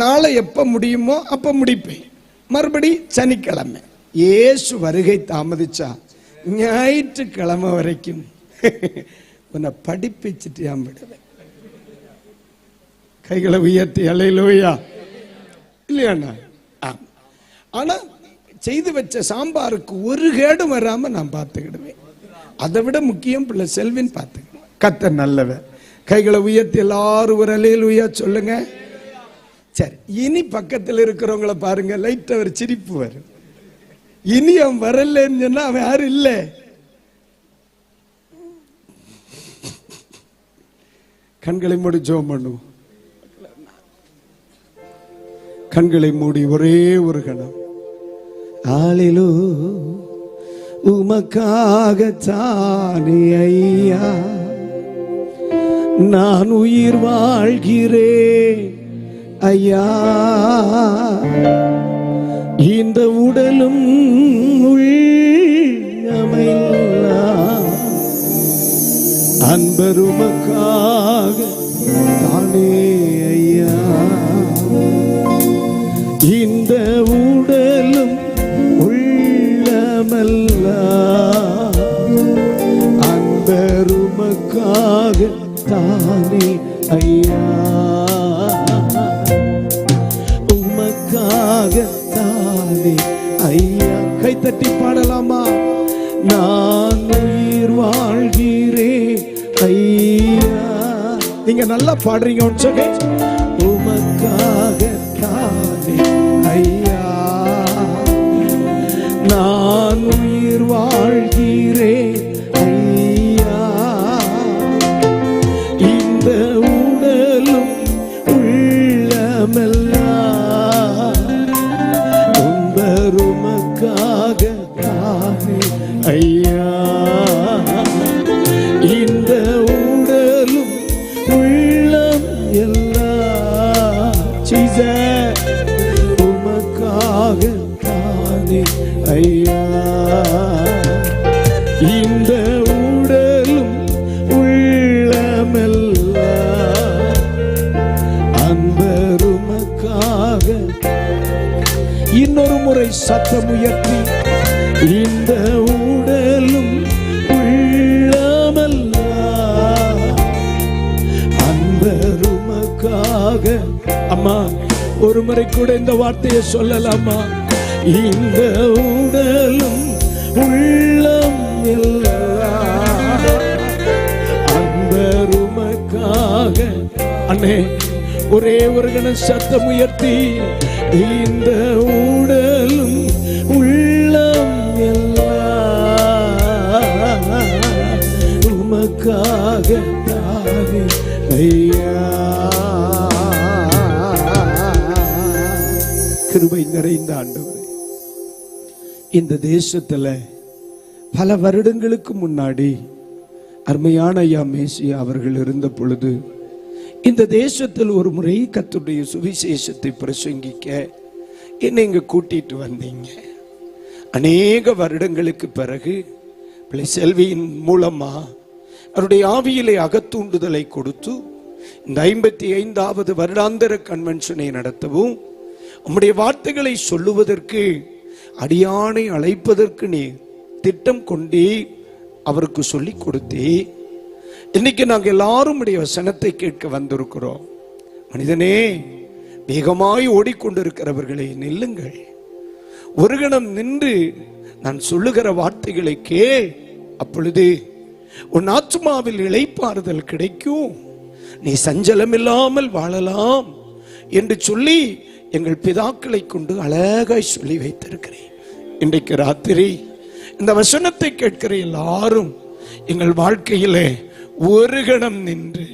நாளை எப்ப முடியுமோ அப்ப முடிப்பேன். மறுபடி சனிக்கிழமை. இயேசு வருகை தாமதிச்சா ஞாயிற்றுக்கிழமை வரைக்கும் உன்னை படிப்பிச்சுட்டு விடுவேன். கைகளை உயர்த்தி அல்லேலூயா. இல்லையாண்ணா? ஆனா செய்து வச்ச சாம்பாருக்கு ஒரு கேடும் வராம நான் பார்த்துக்கிடுவேன். அதை விட முக்கியம் பிள்ளை செல்வின் பார்த்துக்கிடுவேன். கர்த்தர் நல்லவர். கைகளை உயர்த்தி எல்லாரும் ஒரு அல்லேலூயா சொல்லுங்க. சரி, இனி பக்கத்தில் இருக்கிறவங்கள பாருங்க, லைட் அவர் சிரிப்பு வரும். இனி அவன் வரலன்னு சொன்னா அவன் யாரும் இல்லை. கண்களை மூடி ஜெபம் பண்ணுவோம். கண்களை மூடி ஒரே ஒரு கணம். ஆளிலோ உமக்காகத்தானே ஐயா நான் உயிர் வாழ்கிறேன் ஐயா. இந்த உடலும் உள்ளமையெல்லாம் அன்பர் உமக்காக தானே ஐயா. இந்த உடலும் உள்ளமெல்லாம் அன்பர் உமக்காக தானே ஐயா. உமக்காக தானே ஐயா. கைத்தட்டி பாடலாமா? நான் உயிர் வாழ்கிறேன் ஐயா. நீங்க நல்லா பாடுறீங்க. உமக்காக தானே ஐயா நான் உயிர் வாழ்கிறேன் ஐயா. இந்த உடலும் உள்ளமெல்லாம் உம்பர் உமக்காக தானே ஐயா. இந்த உடலும் உள்ளம் எல்லாம் உமக்காக தானே ஐயா. இந்த உடலும் உள்ளமெல்லாம் அன்பர் உமக்காக. இன்னொரு முறை சத்தம் உயர்த்தி, இந்த உடலும் உள்ளமெல்லாம் அன்பர் உமக்காக. அம்மா ஒரு முறை கூட இந்த வார்த்தையை சொல்லலாமா? இந்த உடலும் உள்ளம் எல்லாம் அன்பர் உமக்காக. அண்ணே ஒரே ஒரு கண சத்தம் உயர்த்தி, இந்த உடலும் உள்ளம் எல்லாம் உமக்காக தானே ஐயா. கிருபை நிறைந்த ஆண்டவரே, இந்த தேசத்துல பல வருடங்களுக்கு முன்னாடி அருமையான ஐயா மேசியா அவர்கள் இருந்த பொழுது இந்த தேசத்தில் ஒரு முறை கர்த்தருடைய சுவிசேஷத்தை பிரசங்கிக்க என்னை இங்க கூட்டிட்டு வந்தீங்க. அநேக வருடங்களுக்கு பிறகு பிள்ளை செல்வியின் மூலமா அவருடைய ஆவியிலே அகத்தூண்டுதலை கொடுத்து இந்த 55வது வருடாந்திர கன்வென்ஷனை நடத்தவும், உம்முடைய வார்த்தைகளை சொல்லுவதற்கு அடியானை அழைப்பதற்கு நீ திட்டம் கொண்டே அவருக்கு சொல்லி கொடுத்தே. இன்னைக்கு நாங்க எல்லாரும் உடைய வசனத்தை கேட்க வந்திருக்கிறோம். மனிதனே, வேகமாய் ஓடிக்கொண்டிருக்கிறவர்களே நில்லுங்கள். ஒரு கணம் நின்று நான் சொல்லுகிற வார்த்தைகளை கேள். அப்பொழுது உன் ஆத்துமாவில் இளைப்பாறுதல் கிடைக்கும். நீ சஞ்சலம் இல்லாமல் வாழலாம் என்று சொல்லி எங்கள் பிதாக்களை கொண்டு அழகாய் சொல்லி வைத்திருக்கிறேன். இன்றைக்கு ராத்திரி இந்த வசனத்தை கேட்கிற எல்லாரும் எங்கள் வாழ்க்கையிலே ஒரு கணம் நின்று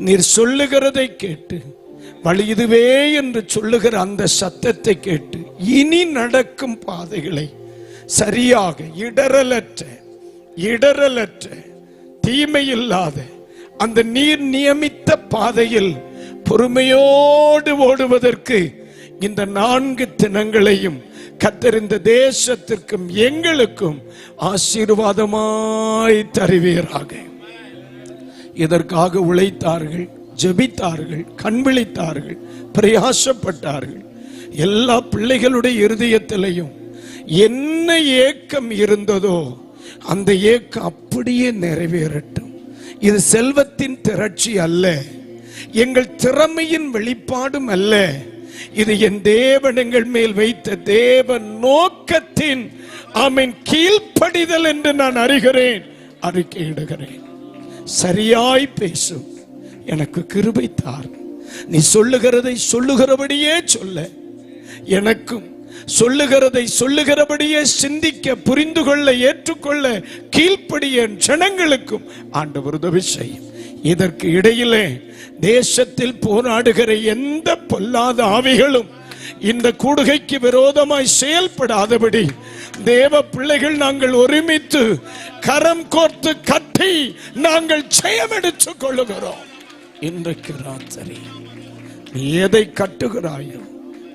நீர் சொல்லுகிறதை கேட்டு, வழி இதுவே என்று சொல்லுகிற அந்த சத்தத்தை கேட்டு இனி நடக்கும் பாதைகளை சரியாக இடரலற்ற தீமை இல்லாத அந்த நீர் நியமித்த பாதையில் பொறுமையோடு ஓடுவதற்கு இந்த 4 தினங்களையும் கர்த்தர் இந்த தேசத்திற்கும் எங்களுக்கும் ஆசீர்வாதமாய் தருவீராக. இதற்காக உழைத்தார்கள், ஜெபித்தார்கள், கண்விழித்தார்கள், பிரயாசப்பட்டார்கள். எல்லா பிள்ளைகளுடைய இருதயத்திலையும் என்ன ஏக்கம் இருந்ததோ அந்த ஏக்கம் அப்படியே நிறைவேறட்டும். இது செல்வத்தின் திரட்சி அல்ல, எங்கள் திறமையின் வெளிப்பாடும் அல்ல, இது என் தேவன் எங்கள் மேல் வைத்த தேவ நோக்கத்தின் ஆமென் கீழ்ப்படிதல் என்று நான் அறிகிறேன், அறிக்கையிடுகிறேன். சரியாய் பேசும், எனக்கு கிருபை தார். நீ சொல்லுகிறதை சொல்லுகிறபடியே சொல்ல, எனக்கும் சொல்லுகிறதை சொல்லுகிறபடியே சிந்திக்க, புரிந்து கொள்ள, ஏற்றுக்கொள்ள, கீழ்ப்படிய ஜனங்களுக்கும் ஆண்டவர் உதவி செய்யும். இதற்கு இடையிலே தேசத்தில் போராடுகிற எந்த பொல்லாத ஆவிகளும் இந்த கூடுகைக்கு விரோதமாய் செயல்படாதபடி தேவ பிள்ளைகள் நாங்கள் ஒருமித்து கரம் கோர்த்து கட்டி நாங்கள் ஜெயமெடுத்துக் கொள்ளுகிறோம். இன்றைக்கு ராத்திரி நீ எதை கட்டுகிறாயோ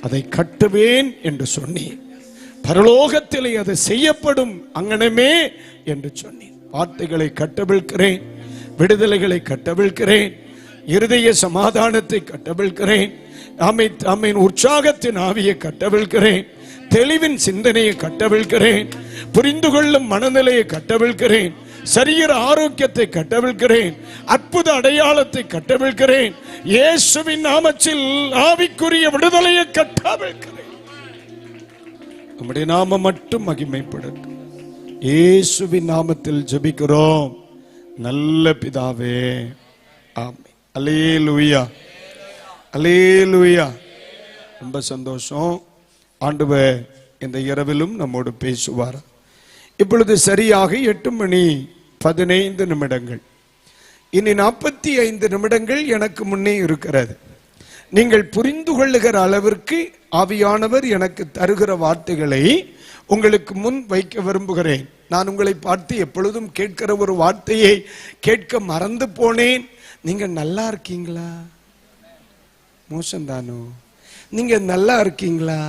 அதை கட்டுவேன் என்று சொன்னேன். பரலோகத்திலே அது செய்யப்படும் அங்கனமே என்று சொன்னேன். வார்த்தைகளை கட்டவிழ்க்கிறேன், விடுதலைகளை கட்டவிழ்க்கிறேன், இருதய சமாதானத்தை கட்டவிழ்க்கிறேன், ஆமென் உற்சாகத்தின் ஆவியை கட்டவிழ்க்கிறேன், தெளிவின் சிந்தனையை கட்டவிழ்க்கிறேன், புரிந்து கொள்ளும் மனநிலையை கட்டவிழ்க்கிறேன், சரீர ஆரோக்கியத்தை கட்டவிழ்க்கிறேன், அற்புத அடையாளத்தை கட்டவிழ்க்கிறேன். இயேசுவின் நாமத்தில் ஆவிக்குரிய விடுதலையை கட்டவிழ்க்கிறேன். நம்முடைய நாமம் மட்டும் மகிமைப்படட்டும். இயேசுவின் நாமத்தில் ஜெபிக்கிறோம் நல்ல பிதாவே, ஆமென். அல்லேலூயா, அல்லேலூயா. ரொம்ப சந்தோஷம். ஆண்டவர் இந்த இரவிலும் நம்மோடு பேசுவார். இப்பொழுது சரியாக 8:15 இனி 45 நிமிடங்கள் எனக்கு முன்னே இருக்கிறது. நீங்கள் புரிந்து கொள்ளுகிற அளவிற்கு ஆவியானவர் எனக்கு தருகிற வார்த்தைகளை உங்களுக்கு முன் வைக்க விரும்புகிறேன். நான் உங்களை பார்த்து எப்பொழுதும் கேட்கிற ஒரு வார்த்தையை கேட்க மறந்து போனேன். நீங்க நல்லா இருக்கீங்களா? மோசம்தானோ? நீங்க நல்லா இருக்கீங்களா?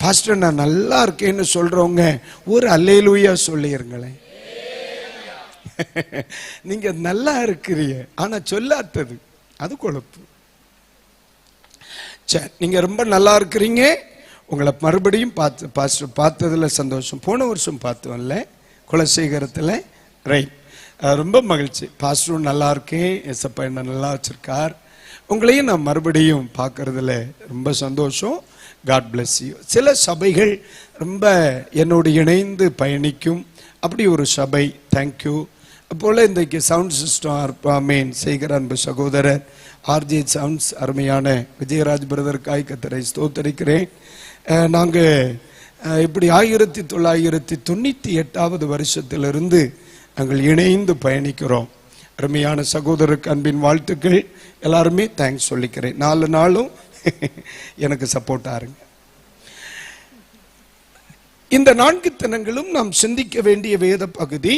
பாஸ்டர் நான் நல்லா இருக்கேன்னு சொல்றவங்க ஒரு அல்லேலூயா சொல்லிருங்களேன். நீங்க நல்லா இருக்கிறீங்க ஆனா சொல்லாதது அது குழப்பு. சரி, நீங்க ரொம்ப நல்லா இருக்கிறீங்க. உங்களை மறுபடியும் பார்த்ததுல சந்தோஷம். போன வருஷம் பார்த்தோம்ல குலசேகரத்தில், ரைட், ரொம்ப மகிழ்ச்சி. பாஸ்டரும் நல்லா இருக்கேன், எஸ்அப்பா என்ன நல்லா வச்சிருக்கார். உங்களையும் நான் மறுபடியும் பார்க்கறதுல ரொம்ப சந்தோஷம். God bless you. சில சபைகள் ரொம்ப என்னோடு இணைந்து பயணிக்கும், அப்படி ஒரு சபை. தேங்க்யூ. அப்போல இன்றைக்கு சவுண்ட் சிஸ்டம் செய்கிற அன்பு சகோதரர் ஆர்ஜே சவுண்ட்ஸ் அருமையான விஜயராஜ் பிரதருக்காய் கர்த்தரை ஸ்தோத்தரிக்கிறேன். நாங்கள் இப்படி 1998 வருஷத்திலிருந்து நாங்கள் இணைந்து பயணிக்கிறோம். அருமையான சகோதரருக்கு அன்பின் வாழ்த்துக்கள். எல்லாருமே தேங்க்ஸ் சொல்லிக்கிறேன். 4 நாளும் எனக்கு சப்போர்ட்டாக இருங்க. இந்த 4 தினங்களும் நாம் சிந்திக்க வேண்டிய வேத பகுதி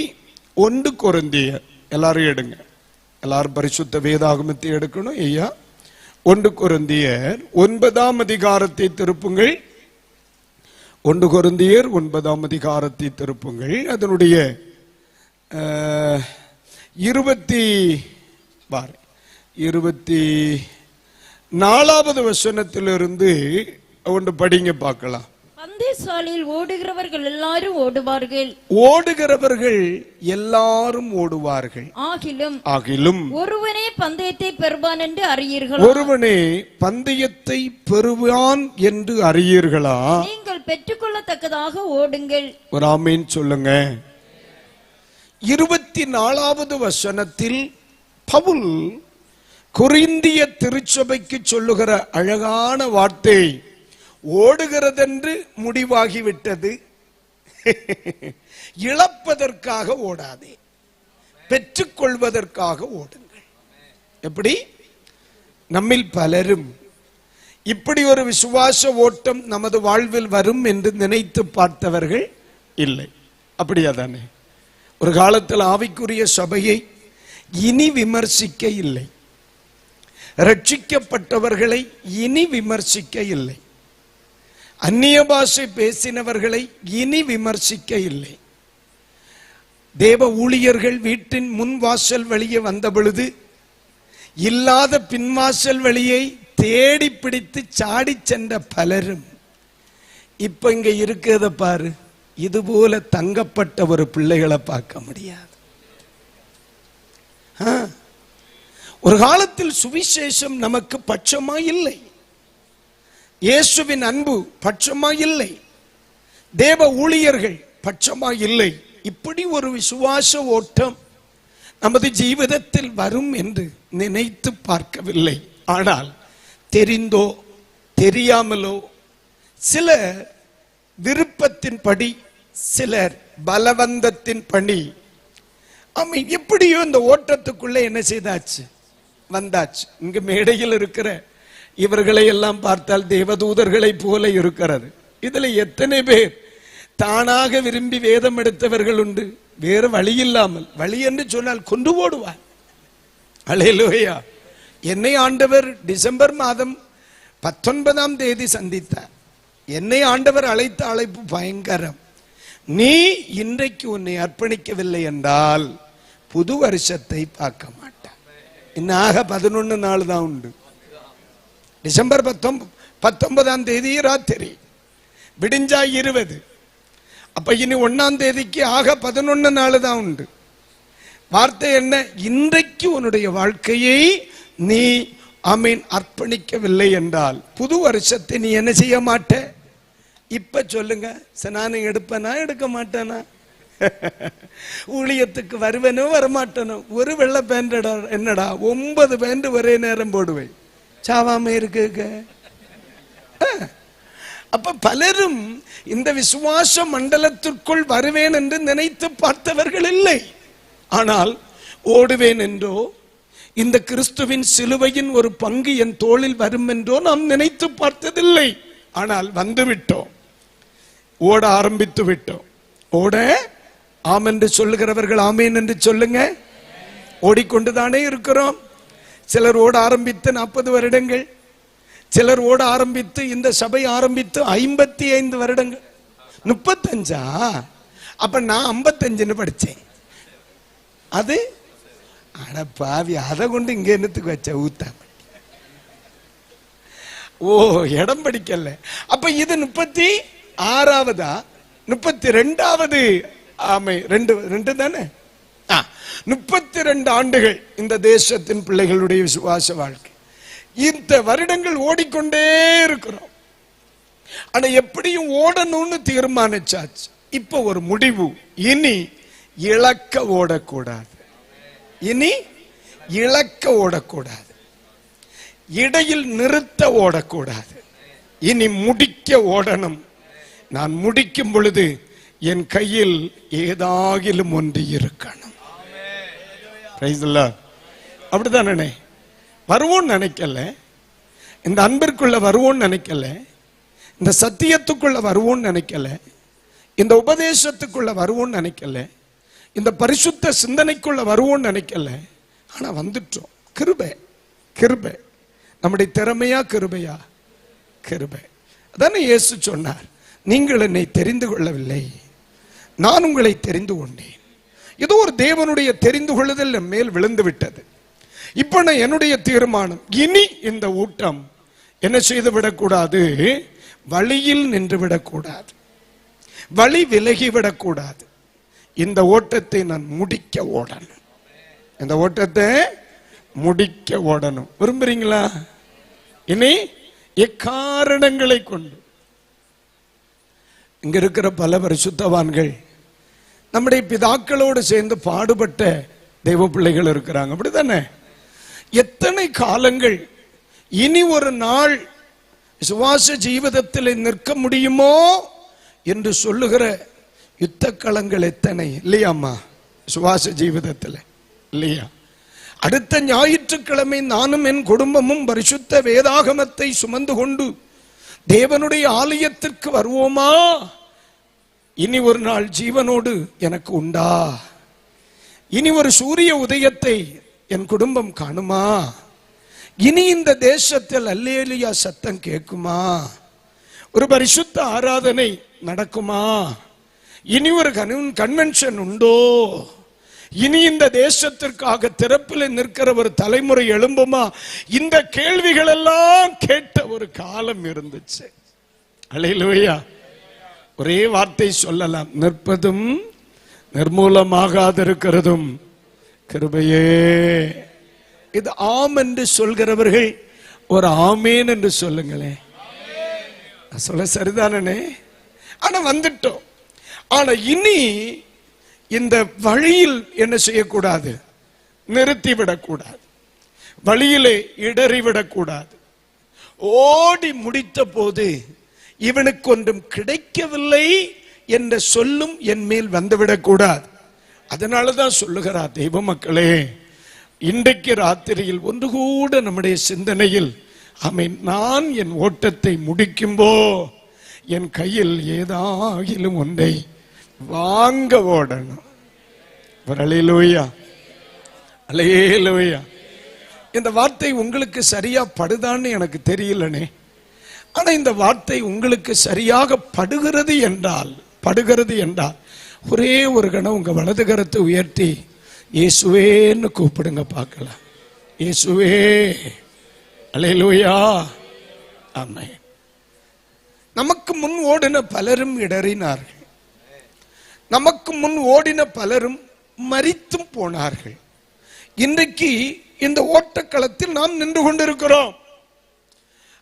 1 கொரிந்தியர். எல்லாரும் எடுங்க, எல்லாரும் பரிசுத்த வேதாகமத்தை எடுக்கணும். ஐயா, 1 கொரிந்தியர் 9ஆம் அதிகாரத்தை திருப்புங்கள். 1 கொரிந்தியர் 9ஆம் அதிகாரத்தை திருப்புங்கள். அதனுடைய 24வது வசனத்திலிருந்து ஒன்று படிங்க பார்க்கலாம். பந்தயசாலையில் ஓடுகிறவர்கள் எல்லாரும் ஓடுவார்கள், ஓடுகிறவர்கள் எல்லாரும் ஓடுவார்கள். ஆகிலும் ஒருவனே பந்தயத்தை பெறுவான் என்று அறியீர்களா? ஒருவனே பந்தயத்தை பெறுவான் என்று அறியீர்களா? நீங்கள் பெற்றுக்கொள்ளத்தக்கதாக ஓடுங்கள். ஒரு ஆமீன் சொல்லுங்க. 24வது வசனத்தில் பவுல் கொரிந்திய திருச்சபைக்கு சொல்லுகிற அழகான வார்த்தை, ஓடுகிறதென்று முடிவாகிவிட்டது, இழப்பதற்காக ஓடாதே, பெற்றுக்கொள்வதற்காக ஓடுங்கள். எப்படி? நம்மில் பலரும் இப்படி ஒரு விசுவாச ஓட்டம் நமது வாழ்வில் வரும் என்று நினைத்து பார்த்தவர்கள் இல்லை. அப்படியா தானே? ஒரு காலத்தில் ஆவிக்குரிய சபையை இனி விமர்சிக்க இல்லை, ரட்சிக்கப்பட்டவர்களை இனி விமர்சிக்க இல்லை, அந்நிய பாஷை பேசினவர்களை இனி விமர்சிக்க இல்லை. தேவ ஊழியர்கள் வீட்டின் முன் வாசல் வழியே வந்த பொழுது இல்லாத பின்வாசல் வழியை தேடி பிடித்து சாடி சென்ற பலரும் இப்ப இங்க இருக்கிறத பாரு, இது போல தங்கப்பட்ட ஒரு பிள்ளைகளை பார்க்க முடியாது. ஒரு காலத்தில் சுவிசேஷம் நமக்கு பட்சமா இல்லை, இயேசுவின் அன்பு பட்சமா இல்லை, தேவ ஊழியர்கள் பட்சமா இல்லை. இப்படி ஒரு விசுவாச ஓட்டம் நமது ஜீவிதத்தில் வரும் என்று நினைத்து பார்க்கவில்லை. ஆனால் தெரிந்தோ தெரியாமலோ சிலர் விருப்பத்தின்படி, சிலர் பலவந்தத்தின் பணி, எப்படியோ இந்த ஓட்டத்துக்குள்ள என்ன செய்தாச்சு, வந்தாச்சு. இங்கு மேடையில் இருக்கிற இவர்களை எல்லாம் பார்த்தால் தேவதூதர்களை போல இருக்கிறது. இதுல எத்தனை பேர் தானாக விரும்பி வேதம் எடுத்தவர்கள் உண்டு, வேறு வழி இல்லாமல், வழி என்று சொன்னால் கொண்டு போடுவார். அல்லேலூயா. என்னை ஆண்டவர் டிசம்பர் மாதம் 19ஆம் தேதி சந்தித்தார். என்னை ஆண்டவர் அழைத்த அழைப்பு பயங்கரம். நீ இன்றைக்கு உன்னை அர்ப்பணிக்கவில்லை என்றால் புது வருஷத்தை பார்க்க மாட்டான். இன்னும் 11 நாள் தான் உண்டு. டிசம்பர் 19ஆம் தேதி ராத்திரி விடிஞ்சா 20. அப்ப இனி 1ஆம் தேதிக்கு 11 நாள் தான் உண்டு. வார்த்தை என்ன? இன்றைக்கு உன்னுடைய வாழ்க்கையை நீ அர்ப்பணிக்கவில்லை என்றால் புது வருஷத்தை நீ என்ன செய்ய மாட்ட? இப்ப சொல்லுங்க, நான் எடுப்பேனா எடுக்க மாட்டேனா? ஊழியத்துக்கு வருவேனோ வரமாட்டேனோ? ஒரு வெள்ளை பேண்ட் என்னடா 9 பேண்ட் ஒரே நேரம் போடுவேன், சாவாம இருக்கு. அப்ப பலரும் இந்த விசுவாச மண்டலத்திற்குள் வருவேன் என்று நினைத்து பார்த்தவர்கள் இல்லை. ஆனால் ஓடுவேன் என்றோ, இந்த கிறிஸ்துவின் சிலுவையின் ஒரு பங்கு என் தோளில் வரும் என்றோ நாம் நினைத்து பார்த்ததில்லை. ஆனால் வந்துவிட்டோம், ஓட ஆரம்பித்து விட்டோம். ஓட ஆம் என்று சொல்லுகிறவர்கள் ஆமேன் என்று சொல்லுங்க. ஓடிக்கொண்டுதானே இருக்கிறோம். சிலர் ஓட ஆரம்பித்து 40 வருடங்கள், சிலர் ஓட ஆரம்பித்து இந்த சபை ஆரம்பித்து 55 வருடங்கள். 35? அப்ப நான் 55 படிச்சேன். அது அட பாவி, அதை கொண்டு இங்க என்னத்துக்கு வச்ச ஊத்தாம? ஓ, இடம் படிக்கல. அப்ப இது 36ஆவதா 32ஆவது? ஆமை, 2 தானே. 32 ஆண்டுகள் இந்த தேசத்தின் பிள்ளைகளுடைய விசுவாச வாழ்க்கை. இந்த வருடங்கள் ஓடிக்கொண்டே இருக்கிறோம். ஆனா எப்படியும் ஓடணும்னு தீர்மானிச்சாச்சு. இப்ப ஒரு முடிவு, இனி இழக்க ஓடக்கூடாது, இனி இழக்க ஓடக்கூடாது, இடையில் நிறுத்த ஓடக்கூடாது, இனி முடிக்க ஓடணும். நான் முடிக்கும் பொழுது என் கையில் ஏதாகிலும் ஒன்று இருக்கணும். அப்படிதானே? வருவோன்னு நினைக்கல, இந்த அன்பிற்குள்ள வருவோன்னு நினைக்கல, இந்த சத்தியத்துக்குள்ள வருவோன்னு நினைக்கல, இந்த உபதேசத்துக்குள்ள வருவோன்னு நினைக்கல, இந்த பரிசுத்த சிந்தனைக்குள்ள வருவோன்னு நினைக்கல. ஆனா வந்துட்டோம். கிருபை, கிருபை. நம்முடைய திறமையா கிருபையா? கிருபை. அதானே இயேசு சொன்னார், நீங்கள் என்னை தெரிந்து கொள்ளவில்லை, நான் உங்களை தெரிந்து கொண்டேன். ஏதோ ஒரு தேவனுடைய தெரிந்து கொள்ளுதல் மேல் விழுந்து விட்டது. இப்ப நான் என்னுடைய தீர்மானம், இனி இந்த ஊட்டம் என்ன செய்து விடக்கூடாது, வழியில் நின்று விடக்கூடாது, வழி விலகி விடக்கூடாது. இந்த ஓட்டத்தை நான் முடிக்க ஓடணும், இந்த ஓட்டத்தை முடிக்க ஓடணும். விரும்புறீங்களா? இனி எக்காரணங்களை கொண்டு இங்க இருக்கிற பல பரிசுத்தவான்கள் நம்முடைய பிதாக்களோடு சேர்ந்து பாடுபட்ட தெய்வ பிள்ளைகள் இருக்கிறாங்க. அப்படித்தானே? எத்தனை காலங்கள் இனி ஒரு நாள் விசுவாச ஜீவிதத்தில் நிற்க முடியுமோ என்று சொல்லுகிற யுத்த களங்கள் எத்தனை இல்லையாம்மா விசுவாச ஜீவிதத்தில், இல்லையா? அடுத்த ஞாயிற்றுக்கிழமை நானும் என் குடும்பமும் பரிசுத்த வேதாகமத்தை சுமந்து கொண்டு தேவனுடைய ஆலயத்திற்கு வருவோமா? இனி ஒரு நாள் ஜீவனோடு எனக்கு உண்டா இனி ஒரு சூரிய உதயத்தை என் குடும்பம் காணுமா? இனி இந்த தேசத்தில் அல்லேலூயா சத்தம் கேட்குமா? ஒரு பரிசுத்த ஆராதனை நடக்குமா? இனி ஒரு கன்வென்ஷன் உண்டோ? இனி இந்த தேசத்திற்காக திறப்பில் நிற்கிற ஒரு தலைமுறை எழும்புமா? இந்த கேள்விகள் எல்லாம் கேட்ட ஒரு காலம் இருந்துச்சு. அல்லேலூயா. ஒரே வார்த்தை சொல்லலாம், நிற்பதும் நிர்மூலமாகாதிருக்கிறதும் கிருபையே. இது ஆம் என்று சொல்கிறவர்கள் ஒரு ஆமேன் என்று சொல்லுங்களேன். சொல்ல சரிதானே? ஆனா வந்துட்டோம். ஆனா இனி இந்த வழியில் என்ன செய்யக்கூடாது? நிறுத்திவிடக்கூடாது, வழியிலே இடறிவிடக்கூடாது. ஓடி முடித்த போது இவனுக்கு ஒன்றும் கிடைக்கவில்லை என்ற சொல்லும் என் மேல் வந்துவிடக்கூடாது. அதனாலதான் சொல்லுகிறார், தெய்வ மக்களே, இன்றைக்கு ராத்திரியில் ஒன்று கூட நம்முடைய சிந்தனையில், ஆமென், நான் என் ஓட்டத்தை முடிக்கும்போ என் கையில் ஏதாகிலும் ஒன்றை வாங்க ஓடணும். அல்லேலூயா, அல்லேலூயா. இந்த வார்த்தை உங்களுக்கு சரியா படுதான்னு எனக்கு தெரியலனே. ஆனா இந்த வார்த்தை உங்களுக்கு சரியாக படுகிறது என்றால் ஒரே ஒரு கணம் உங்க வலது கரத்தை உயர்த்தி இயேசுவேன்னு கூப்பிடுங்க பார்க்கலாம். இயேசுவே. அல்லேலூயா. ஆமென். நமக்கு முன் ஓடின பலரும் இடறினார்கள். நமக்கு முன் ஓடின பலரும் மரித்தும் போனார்கள். இன்றைக்கு இந்த ஓட்டக்களத்தில் நாம் நின்று கொண்டிருக்கிறோம்.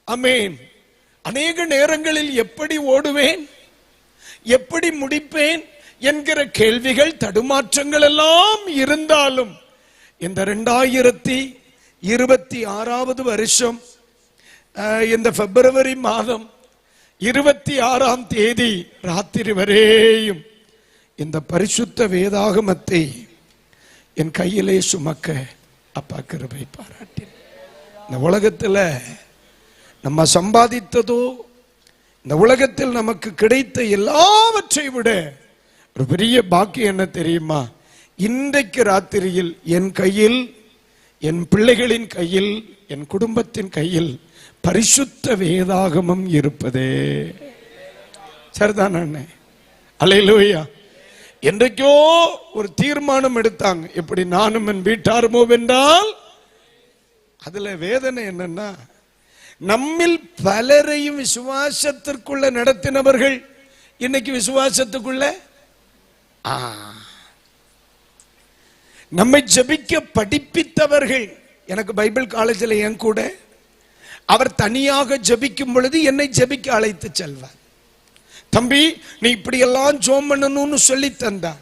ஆமென். அநேக நேரங்களில் எப்படி ஓடுவேன், எப்படி முடிப்பேன் என்கிற கேள்விகள், தடுமாற்றங்கள் எல்லாம் இருந்தாலும் இந்த 2026 வருஷம் இந்த பிப்ரவரி மாதம் 26ஆம் தேதி ராத்திரி வரையும் இந்த பரிசுத்த வேதாகமத்தை என் கையிலே சுமக்க அப்பா கிருபை பாராட்டினார். இந்த உலகத்தில் நம்ம சம்பாதித்ததோ, இந்த உலகத்தில் நமக்கு கிடைத்த எல்லாவற்றை விட ஒரு பெரிய பாக்கியம் என்ன தெரியுமா? இன்றைக்கு ராத்திரியில் என் கையில், என் பிள்ளைகளின் கையில், என் குடும்பத்தின் கையில் பரிசுத்த வேதாகமம் இருப்பதே. சரிதான் அண்ணே? அல்லேலூயா. என்றைக்கோ ஒரு தீர்மானம் எடுத்தாங்க, எப்படி நானும் என் வீட்டாருமோ வென்றால். அதுல வேதனை என்னன்னா, நம்மில் பலரையும் விசுவாசத்திற்குள்ள நடத்தினவர்கள் இன்னைக்கு விசுவாசத்துக்குள்ள, நம்மை ஜெபிக்க படிப்பித்தவர்கள். எனக்கு பைபிள் காலேஜில் என் கூட அவர் தனியாக ஜெபிக்கும் பொழுது என்னை ஜெபிக்க அழைத்து செல்வார். தம்பி, நீ இப்படி எல்லாம் ஜெபம் பண்ணணும்னு சொல்லி தந்தார்.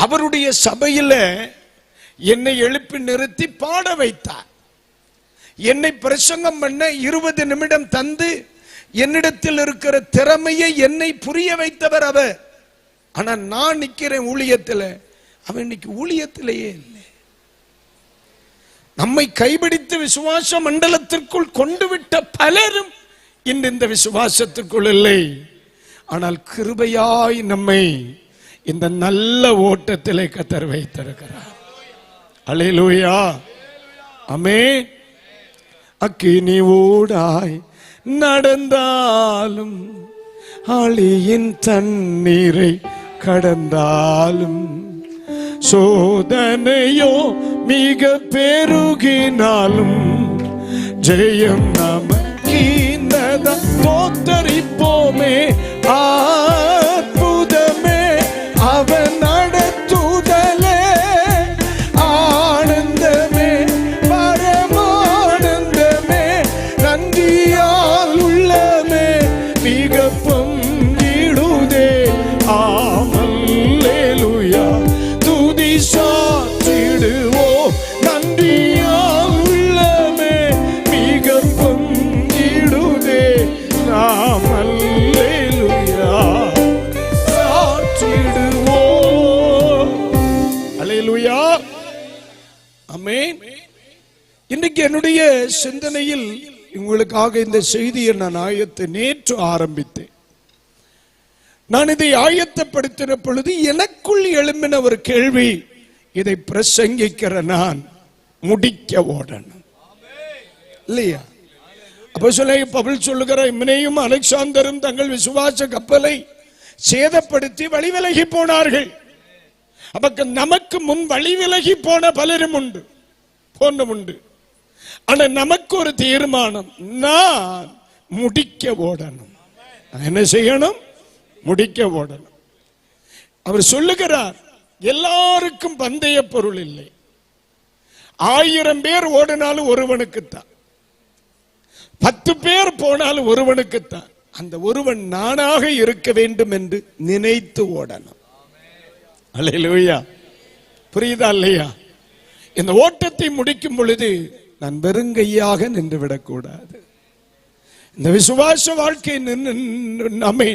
அவருடைய சபையில என்னை எழுப்பி நிறுத்தி பாட வைத்தார். என்னை பிரசங்கம் பண்ண 20 நிமிடம் தந்து என்னிடத்தில் இருக்கிற திறமையை என்னை புரிய வைத்தவர் அவர். ஆனா நான் நிக்கிறேன் ஊழியத்தில், அவன் இன்னைக்கு ஊழியத்திலேயே இல்லை. நம்மை கைபிடித்து விசுவாச மண்டலத்திற்குள் கொண்டு விட்ட பலரும் இந்த விசுவாசத்திற்குள் இல்லை. ஆனால் கிருபையாய் நம்மை இந்த நல்ல ஓட்டத்திலே கர்த்தர் வைத்திருக்கிறார். அல்லேலூயா. ஆமென். அக்கினி ஊடாய் நடந்தாலும், ஆழியின் தண்ணீரை கடந்தாலும், சோதனையோ மிக பெருகினாலும், ஜெயம் நமக்கின்னதா தோத்தரிப்போமே. அற்புதமே அவன் நடத்துதலே, ஆனந்தமே பரமானந்தமே, நன்றியால் உள்ளமே மிக பொங்கிடுதே. அல்லேலூயா. துதி சாற்றிடுவோம், நன்றியால் உள்ளமே மிக பொங்கிடுதே. நாம் அல்லேலூயா சாற்றிடுவோம். அல்லேலூயா. ஆமென். இன்னைக்கு என்னுடைய சிந்தனையில் உங்களுக்காக இந்த செய்தியை நான் நேற்று ஆரம்பித்தேன். நான் இதை ஆயத்தப்படுத்தின பொழுது எனக்குள் எழும்பின ஒரு கேள்வி, இதை பிரசங்கிக்கிற நான் முடிக்க ஓடணும் இல்லையா? அப்போஸ்தலனாகிய பவுல் சொல்லுகிற இம்னேயும் அலெக்சாந்தரும் தங்கள் விசுவாச கப்பலை சேதப்படுத்தி வழி விலகி போனார்கள். அப்ப நமக்கு முன் வழி விலகி போன பலரும் உண்டு, உண்டு. ஆனா நமக்கு ஒரு தீர்மானம், நான் முடிக்க ஓடணும். என்ன செய்யணும்? முடிக்க ஓடணும். அவர் சொல்லுகிறார், எல்லாருக்கும் பந்தய பொருள் இல்லை. 1000 பேர் ஓடினாலும் ஒருவனுக்குத்தான், 10 பேர் போனாலும் ஒருவனுக்குத்தான். அந்த ஒருவன் நானாக இருக்க வேண்டும் என்று நினைத்து ஓடணும். அல்லேலூயா. புரியுதா இல்லையா? இந்த ஓட்டத்தை முடிக்கும் பொழுது நான் வெறுங்கையாக நின்று விடக்கூடாது. இந்த விசுவாச வாழ்க்கை நம்மை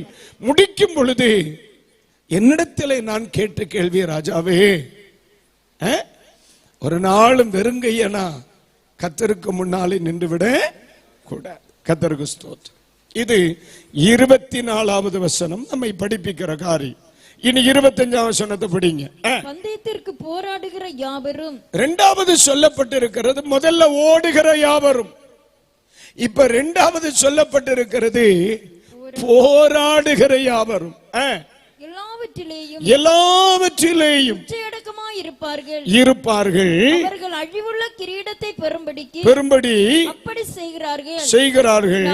முடிக்கும் பொழுது என்னிடத்திலே நான் கேட்ட கேள்வி, ராஜாவே, ஒரு நாளும் வெறுங்கையனா கர்த்தருக்கு முன்னாலே நின்று விட கூடாது. கர்த்தருக்கு ஸ்தோத்திரம். இது 24வது வசனம் நம்மை படிப்பிக்கிற காரியம். இனி 25வது வசனத்தை படிங்க. பந்தயத்திற்கு போராடுகிற யாவரும். இரண்டாவது சொல்லப்பட்டிருக்கிறது முதல்ல ஓடுகிற யாவரும். இப்ப இரண்டாவது சொல்லப்பட்டிருக்கிறது போராடுகிற யாவரும். எல்லாவற்றிலேயும் இருப்பார்கள். அவர்கள் அழிவுள்ள கிரீடத்தை பெறும்படி அப்படி செய்கிறார்கள்.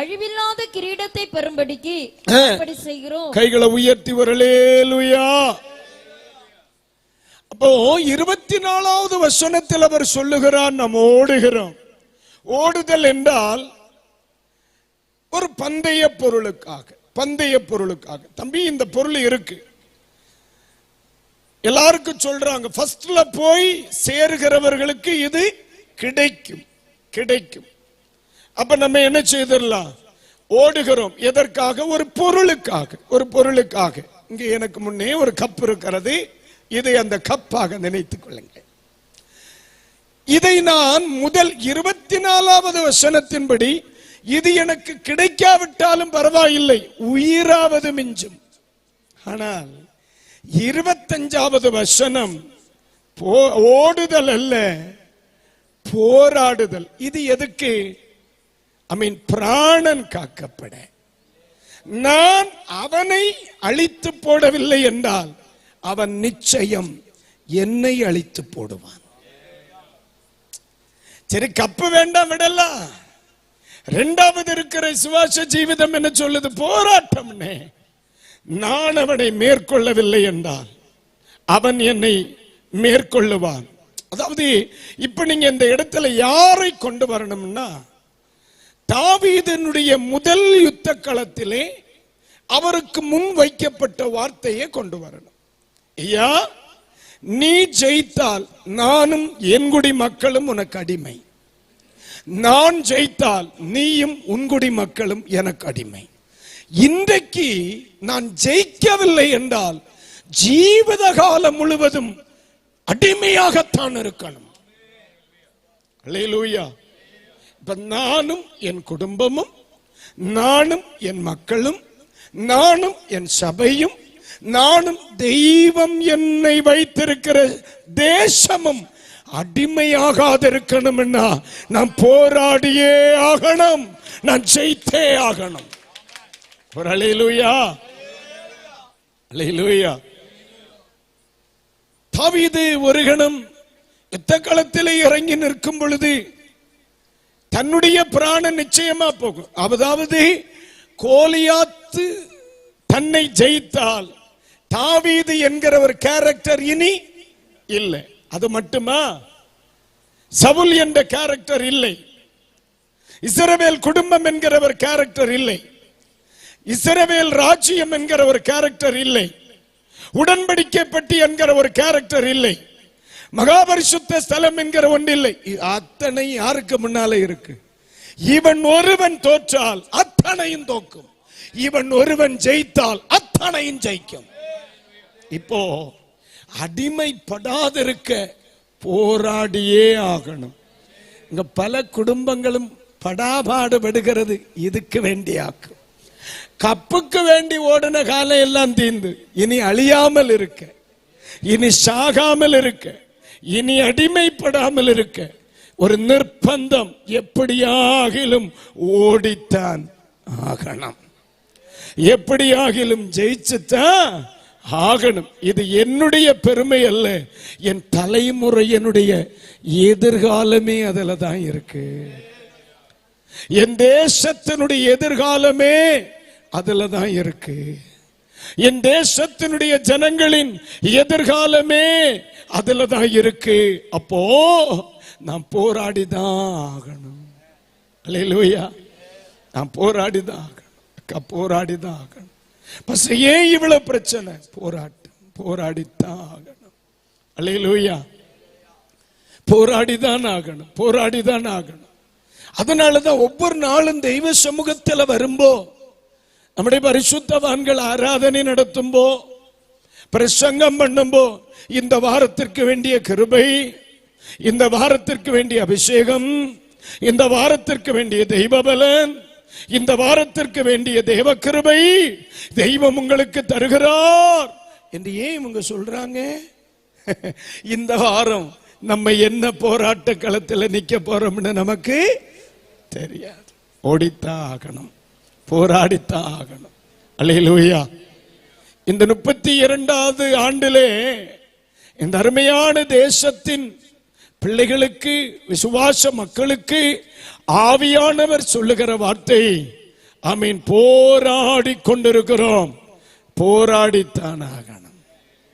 அழிவில்லாத கிரீடத்தை பெறும்படிக்கு அப்படி செய்கிறோம். கைகளை உயர்த்தி வரலேலுயா. அப்போ 24வது வசனத்தில் அவர் சொல்லுகிறார், நாம் ஓடுகிறோம். ஓடுதல் என்றால் ஒரு பந்தய பொருளுக்காக. தம்பி, இந்த பொருள் இருக்கு, எல்லாருக்கும் சொல்றாங்க. ஃபர்ஸ்ட்ல போய் சேருகிறவர்களுக்கு இது கிடைக்கும். அப்ப நம்ம என்ன செய்திடலாம்? ஓடுகிறோம். எதற்காக? ஒரு பொருளுக்காக. இங்க எனக்கு முன்னே ஒரு கப் இருக்கிறது. இதை அந்த கப்பாக நினைத்துக் கொள்ளுங்கள். இதை நான் முதல் 24வது வசனத்தின்படி, இது எனக்கு கிடைக்காவிட்டாலும் பரவாயில்லை, உயிராவது மிஞ்சும். ஆனால் 25வது வசனம் ஓடுதல் அல்ல, போராடுதல். இது எதுக்கு? பிராணன் காக்கப்பட. நான் அவனை அழித்து போடவில்லை என்றால் அவன் நிச்சயம் என்னை அழித்து போடுவான். சரி, கப்பு வேண்டாம், விடலாம். இரண்டாவது இருக்கிற சுவாச ஜீவிதம் என்ன சொல்லுது? போராட்டம். நான் அவனை மேற்கொள்ளவில்லை என்றால் அவன் என்னை மேற்கொள்ளுவான். அதாவது இப்ப நீங்க இந்த இடத்துல யாரை கொண்டு வரணும்னா, தாவீதினுடைய முதல் யுத்த களத்திலே அவருக்கு முன் வைக்கப்பட்ட வார்த்தையை கொண்டு வரணும். ஐயா, நீ ஜெயித்தால் நானும் என் குடி மக்களும் உனக்கு அடிமை, நான் ஜெயித்தால் நீயும் உன்குடி மக்களும் எனக்கு அடிமை. இன்றைக்கு நான் ஜெயிக்கவில்லை என்றால் ஜீவித காலம் முழுவதும் அடிமையாகத்தான் இருக்கணும். அல்லேலூயா. இப்ப நானும் என் குடும்பமும், நானும் என் மக்களும், நானும் என் சபையும், நானும் தெய்வம் என்னை வைத்திருக்கிற தேசமும் அடிமையாகாது இருக்கணும்னா நான் போராடியே ஆகணும், நான் ஜெயித்தே ஆகணும். ஒரு அல்லேலூயா, அல்லேலூயா. தாவீது ஒரு கணம் யுத்த களத்திலே இறங்கி நிற்கும் பொழுது தன்னுடைய பிராணம் நிச்சயமா போகும். அதாவது கோலியாத்து தன்னை ஜெயித்தால் தாவீது என்கிற ஒரு கேரக்டர் இனி இல்லை. அது மட்டுமா, சவுல் என்ற கேரக்டர் இல்லை, இஸ்ரவேல் குடும்பம் என்கிற ஒரு கேரக்டர் இல்லை, இஸ்ரவேல் ராஜ்யம் என்கிற ஒரு கேரக்டர் இல்லை, உடன்படிக்கை பெட்டி என்கிற ஒரு கேரக்டர் இல்லை, மகாபரிசுத்த ஸ்தலம் என்கிற ஒன்று இல்லை. அத்தனை யாருக்கு முன்னாலே இருக்கு? இவன் ஒருவன் தோற்றால் அத்தனையும் தோக்கும், இவன் ஒருவன் ஜெயித்தால் அத்தனையும் ஜெயிக்கும். இப்போ அடிமைப்படாதிருக்க போராடியே ஆகணும். இங்க பல குடும்பங்களும் படாபாடுபடுகிறது இதுக்கு வேண்டியாக்கும். கப்புக்கு வேண்டி ஓடின காலம் எல்லாம் தீர்ந்து இனி அழியாமல் இருக்க, இனி சாகாமல் இருக்க, இனி அடிமைப்படாமல் இருக்க ஒரு நிர்பந்தம், எப்படியாகிலும் ஓடித்தான் ஆகணும், எப்படியாகிலும் ஜெயிச்சுத்தான் ஆகணும். இது என்னுடைய பெருமை அல்ல, என் தலைமுறையினுடைய எதிர்காலமே அதுல தான் இருக்கு. என் தேசத்தினுடைய எதிர்காலமே அதுல தான் இருக்கு. என் தேசத்தினுடைய ஜனங்களின் எதிர்காலமே அதுல தான் இருக்கு. அப்போ நான் போராடிதான் ஆகணும். அல்லேலூயா. நான் போராடிதான் ஆகணும், போராடிதான் ஆகணும். பஸ் ஏன் இவ்வளவு பிரச்சனை? போராட்டம், போராடித்தான் ஆகணும். அல்லேலூயா. போராடிதான் ஆகணும், போராடிதான் ஆகணும். அதனாலதான் ஒவ்வொரு நாளும் தெய்வ சமூகத்தில் வரும்போ, நம்முடைய பரிசுத்தவான்கள் ஆராதனை நடத்தும்போ, பிரசங்கம் பண்ணும்போ, இந்த வாரத்திற்கு வேண்டிய கிருபை, இந்த வாரத்திற்கு வேண்டிய அபிஷேகம், இந்த வாரத்திற்கு வேண்டிய தெய்வ பலன், இந்த வாரத்திற்கு வேண்டிய தேவ கிருபை தெய்வம் உங்களுக்கு தருகிறார் என்று ஏன் இவங்க சொல்றாங்க? இந்த வாரம் நம்ம என்ன போராட்ட களத்தில் நிக்க போறோம்னு நமக்கு தெரியாது. ஓடித்தான் ஆகணும், போராடித்தான் ஆகணும். அல்லேலூயா. இந்த 32வது ஆண்டிலே இந்த அருமையான தேசத்தின் பிள்ளைகளுக்கு, விசுவாச மக்களுக்கு ஆவியானவர் சொல்லுகிற வார்த்தை, ஆமீன், போராடி கொண்டிருக்கிறோம், போராடித்தான் ஆகணும்.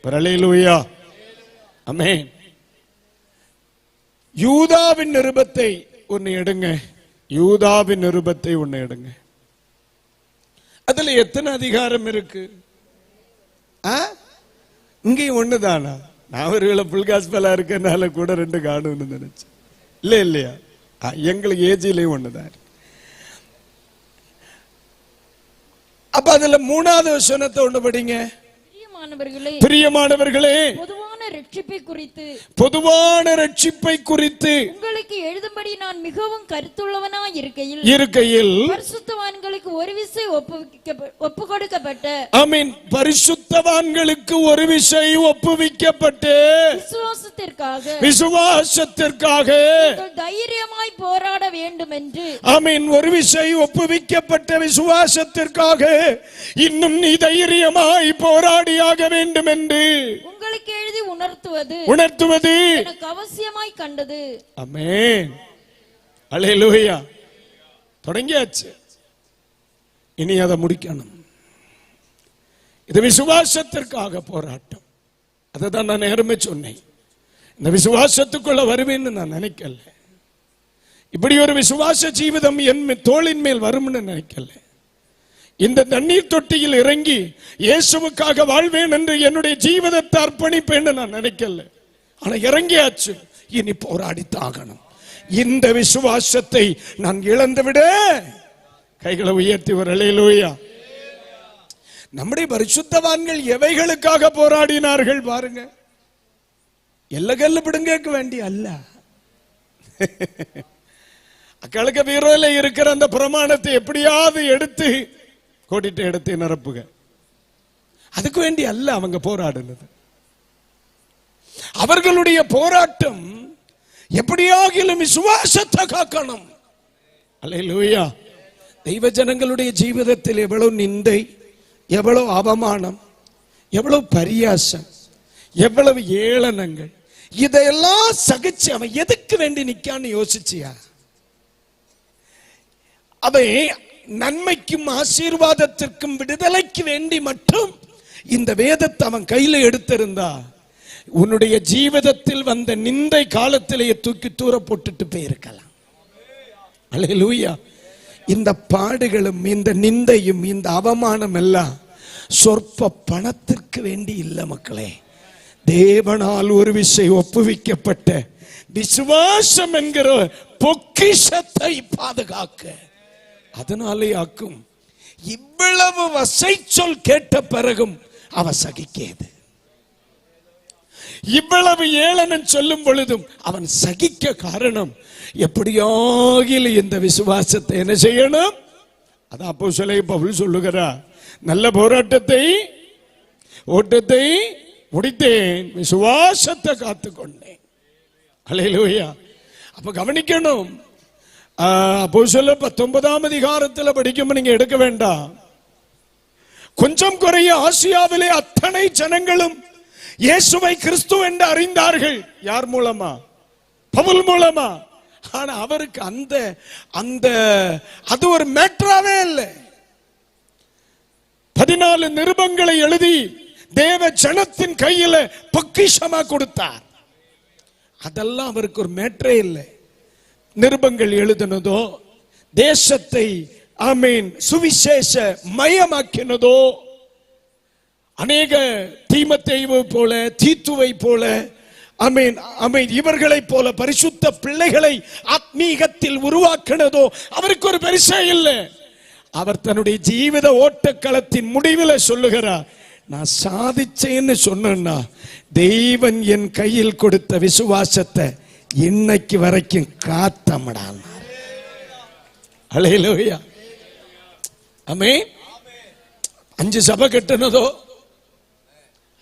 அல்லேலூயா. ஆமென். யூதாவின் நிருபத்தை ஒன்னு எடுங்க, யூதாவின் நிருபத்தை ஒன்னு எடுங்க. அதுல எத்தனை அதிகாரம் இருக்கு? இங்கேயும் ஒண்ணுதானா? நான் ஒருவேளை புல்காஸ்பலா இருக்கனால கூட 2 காணும்னு நினைச்சேன். இல்லையா? எங்களுக்கு ஏஜிலையும் ஒண்ணுதான். அப்ப அதுல 3வது வசனத்தை ஒண்ணு படிங்க. பிரியமானவர்களே, பொதுவான ரட்சிப்பை குறித்து உங்களுக்கு எழுதும்படி நான் மிகவும் கருத்துள்ளவனாய் இருக்கையில் பரிசுத்தவான்களுக்கு ஒரு விசை ஒப்பு கொடுக்கப்பட்ட, ஆமென், பரிசுத்தவான்களுக்கு ஒரு விசை ஒப்புவிக்கப்பட்டு விசுவாசத்திற்காக தைரியமாய் போராட வேண்டும் என்று, ஆமென், ஒரு விசை ஒப்புவிக்கப்பட்ட விசுவாசத்திற்காக இன்னும் நீ தைரியமாய் போராடியாக வேண்டும் என்று உங்களுக்கு எழுதி உணர்த்துவது எனக்கு அவசியமாய் கண்டது. ஆமென். அல்லேலூயா. தொடங்கியாச்சு, இனி அதை முடிக்கணும். இது விசுவாசத்திற்காக போராட்டம். அதை தான் நான் நேரமே சொன்னேன். இந்த விசுவாசத்துக்குள்ள வருவேன்னு நான் நினைக்கல. இப்படி ஒரு விசுவாச ஜீவிதம் என் தோளின் மேல் வரும்னு நினைக்கல. இந்த தண்ணீர் தொட்டியில் இறங்கி இயேசுவுக்காக வாழ்வேன் என்று என்னுடைய ஜீவிதத்தை அர்ப்பணிப்பேன் நான் நினைக்கல. ஆனா இறங்கியாச்சு, இனி போராடித்தாகணும். இந்த விசுவாசத்தை நான் இழந்துவிட, கைகளை உயர்த்தி ஒரு அல்லேலூயா. நம்முடைய பரிசுத்தவான்கள் எவைகளுக்காக போராடினார்கள் பாருங்க. எல்லகல்ல பிடுங்க வேண்டிய அல்ல, அக்களுக்கு வீரோல இருக்கிற அந்த பிரமாணத்தை எப்படியாவது எடுத்து கோடிட்டு எடுத்து நிரப்புக, அதுக்கு வேண்டி அல்ல அவங்க போராடினது. அவர்களுடைய போராட்டம் எப்படியாகிலும் விசுவாசத்தை காக்கணும். அல்லேலூயா. தெய்வ ஜனங்களுடைய ஜீவிதத்தில் எவ்வளவு நிந்தை, எவ்வளவு அவமானம், எவ்வளவு பரியாசம், எவ்வளவு ஏளனங்கள், இதையெல்லாம் சகிச்சு அவன் எதுக்கு வேண்டி நிக்கான்னு யோசிச்சியா? அவன் நன்மைக்கும் ஆசீர்வாதத்திற்கும் விடுதலைக்கு வேண்டி மட்டும் இந்த வேதத்தை அவன் கையில எடுத்திருந்தா, உன்னுடைய ஜீவிதத்தில் வந்த நிந்தை காலத்திலேயே தூக்கி தூர போட்டுட்டு போயிருக்கலாம். அல்லேலூயா. இந்த பாடுகளும் இந்த நிந்தையும் இந்த அவமானம் எல்லாம் சொற்ப பணத்திற்கு வேண்டி இல்ல மக்களே. தேவனால் ஒரு விசை ஒப்புவிக்கப்பட்ட விசுவாசம் என்கிற பொக்கிஷத்தை பாதுகாக்க அதனாலே ஆக்கும். இவ்வளவு வசை சொல் கேட்ட பிறகும் அவ சகிக்கேது. இவ்வளவு ஏளனம் சொல்லும் பொழுதும் அவன் சகிக்க காரணம், எப்படியாகிலும் இந்த விசுவாசத்தை என்ன செய்யணும்? அதான் அப்போஸ்தலன் பவுல் சொல்லுகிறார், நல்ல போராட்டத்தை ஓட்டத்தை முடித்தேன், விசுவாசத்தை காத்துக்கொண்டேன். அல்லேலூயா. அப்ப கவனிக்கணும், அப்போஸ்தலர் 19ஆம் அதிகாரத்தில் படிக்கும் நீங்க எடுக்க வேண்டாம். கொஞ்சம் குறைய ஆசியாவிலே அத்தனை ஜனங்களும் இயேசுவை கிறிஸ்து என்று அறிந்தார்கள். யார் மூலமா? பவுல் மூலமா. ஆனா அவருக்கு அந்த அது ஒரு மேட்டராவே இல்லை. 14 நிருபங்களை எழுதி தேவ ஜனத்தின் கையில பொக்கிஷமா கொடுத்தார். அதெல்லாம் அவருக்கு ஒரு மேட்டரே இல்லை. நிருபங்கள் எழுதினதோ, தேசத்தை ஆமீன் சுவிசேஷ மயமாக்கினதோ, அநேக தீமோத்தேயுவை போல, தீத்துவை போல, ஆமீன் ஆமீன் இவர்களை போல பரிசுத்த பிள்ளைகளை ஆத்மீகத்தில் உருவாக்கினதோ அவருக்கு ஒரு பெருசே இல்லை. அவர் தன்னுடைய ஜீவித ஓட்டக்களத்தின் முடிவில் சொல்லுகிறார், நான் சாதிச்சேன்னு சொன்னா தெய்வன் என் கையில் கொடுத்த விசுவாசத்தை இன்னைக்கு வரைக்கும் காத்தமடான். அல்லேலூயா. ஆமென். 5 சபை கட்டினதோ,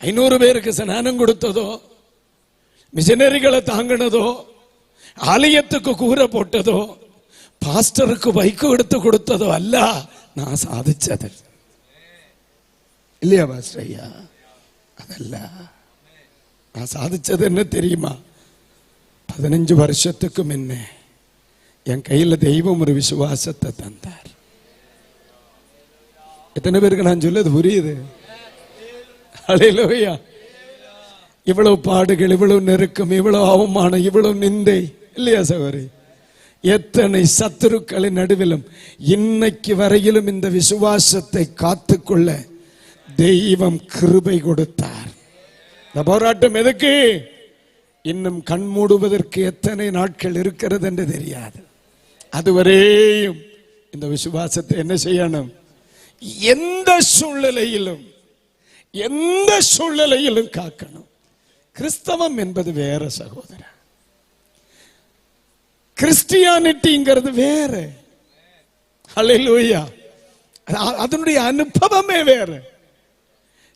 500 பேருக்கு ஸ்நானம் கொடுத்ததோ, மிஷனரிகளை தாங்கினதோ, ஆலயத்துக்கு கூரை போட்டதோ, பாஸ்டருக்கு பைக்கு எடுத்து கொடுத்ததோ அல்ல நான் சாதிச்சது. இல்லையா பாஸ்டர் ஐயா? அதல்ல நான் சாதிச்சது. என்ன தெரியுமா? 15 வருஷத்துக்கு முன்ன என் கையில தெய்வம் ஒரு விசுவாசத்தை தந்தார். எத்தனை பேருக்கு நான் சொல்லுது புரியுது? அல்லேலூயா. இவ்வளவு பாடுகள், இவ்வளவு நெருக்கம், இவ்வளவு அவமானம், இவ்வளவு நிந்தை, இல்லையா சகோதரி? எத்தனை சத்துருக்களின் நடுவிலும் இன்னைக்கு வரையிலும் இந்த விசுவாசத்தை காத்துக்கொள்ள தெய்வம் கிருபை கொடுத்தார். இந்த போராட்டம் எதுக்கு? இன்னும் கண் மூடுவதற்கு எத்தனை நாட்கள் இருக்கிறது என்று தெரியாது. அதுவரையும் இந்த விசுவாசத்தை என்ன செய்யணும்? எந்த சூழ்நிலையிலும் காக்கணும். கிறிஸ்தவம் என்பது வேற சகோதரர், கிறிஸ்டியானிட்டிங்கிறது வேற. அல்லேலூயா. அதனுடைய அனுபவமே வேற.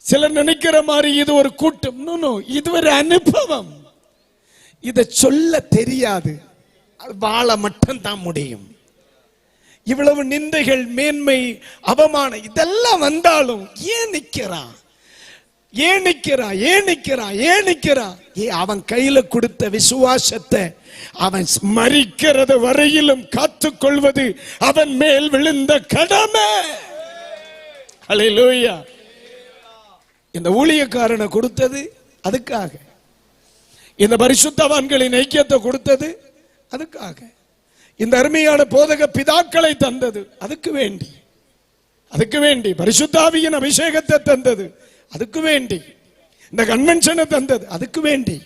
சிலர் நினைக்கிற மாதிரி இது ஒரு கூட்டம். இது ஒரு அனுபவம். இத சொல்ல தெரியாது, வாழ மட்டும் தான் முடியும். இவ்வளவு நிந்தைகள், மேன்மை, அவமானம் இதெல்லாம் வந்தாலும் ஏன் நிக்கிறான்? அவன் கையில கொடுத்த விசுவாசத்தை அவன் ஸ்மரிக்கிறது வரையிலும் காத்துக்கொள்வது அவன் மேல் விழுந்த கடமை. அல்லேலூயா. இந்த ஊழியக்காரனை கொடுத்தது அதுக்காக, இந்த பரிசுத்தவான்களின் ஐக்கியத்தை கொடுத்தது அதுக்காக, இந்த அருமையான போதக பிதாக்களை தந்தது அதுக்கு வேண்டி, பரிசுத்தாவியின் அபிஷேகத்தை தந்தது அதுக்கு வேண்டி, இந்த கன்வென்ஷனை தந்தது அதுக்கு வேண்டி,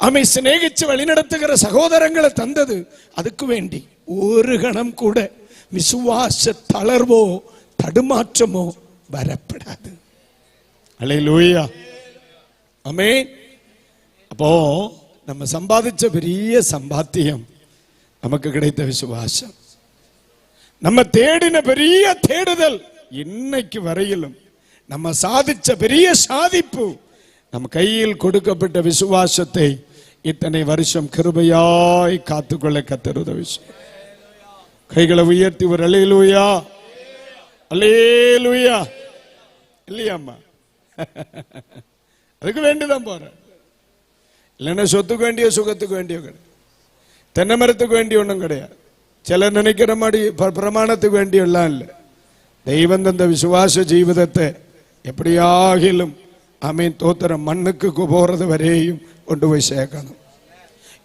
அமை சிநேகிச்சு வழிநடத்துகிற சகோதரங்களை தந்தது அதுக்கு வேண்டி. ஒரு கணம் கூட விசுவாச தளர்வோ தடுமாற்றமோ வரப்படாது. அல்லேலூயா. ஆமென். அப்போ நம்ம சம்பாதிச்ச பெரிய சம்பாத்தியம் நமக்கு கிடைத்த விசுவாசம், நம்ம தேடின பெரிய தேடுதல், இன்னைக்கு வரையிலும் நம்ம சாதிச்ச பெரிய சாதிப்பு, நம்ம கையில் கொடுக்கப்பட்ட விசுவாசத்தை இத்தனை வருஷம் கிருபையாய் காத்துக்கொள்ள கர்த்தர் உதவி செய்தார். கைகளை உயர்த்தி ஒரு அல்லேலூயா, அல்லேலூயா. இல்லையாம்மா? அதுக்கு வேண்டிதான் போற. இல்லைன்னா சொத்துக்கு வேண்டிய, சுகத்துக்கு வேண்டிய கிடையாது, தென்னை மரத்துக்கு வேண்டிய ஒன்றும் கிடையாது. சிலர் நினைக்கிற மாதிரி பிரமாணத்துக்கு வேண்டிய எல்லாம் இல்லை. தெய்வம் தந்த விசுவாச ஜீவிதத்தை எப்படியாகிலும் ஆமென் தோத்திரம் மண்ணுக்கு போறது வரையும் கொண்டு போய் சேர்க்கணும்.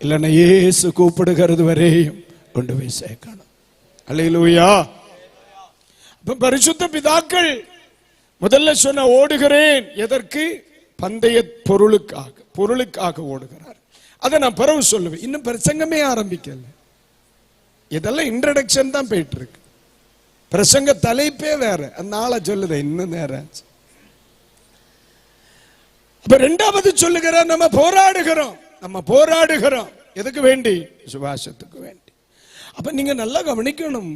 இல்லைன்னா இயேசு கூப்பிடுகிறது வரையும் கொண்டு போய் சேர்க்கணும். அல்லேலூயா. அப்ப பரிசுத்த பிதாக்கள் முதல்ல சொன்ன ஓடுகிறேன் எதற்கு? பந்தய பொருளுக்காக ஓடுகிறார். அதை நான் பிறகு சொல்லுவேன். இன்னும் பிரசங்கமே ஆரம்பிக்கல. இதெல்லாம் இன்ட்ரடக்ஷன் தான் போயிட்டு இருக்கு. பிரசங்க தலைப்பே வேற. அந்த ஆளை சொல்லுது இன்னும் நேரம். அப்ப இரண்டாவது சொல்லுகிறார், நம்ம போராடுகிறோம். எதுக்கு வேண்டி? விசுவாசத்துக்கு வேண்டி. அப்ப நீங்க நல்லா கவனிக்கணும்.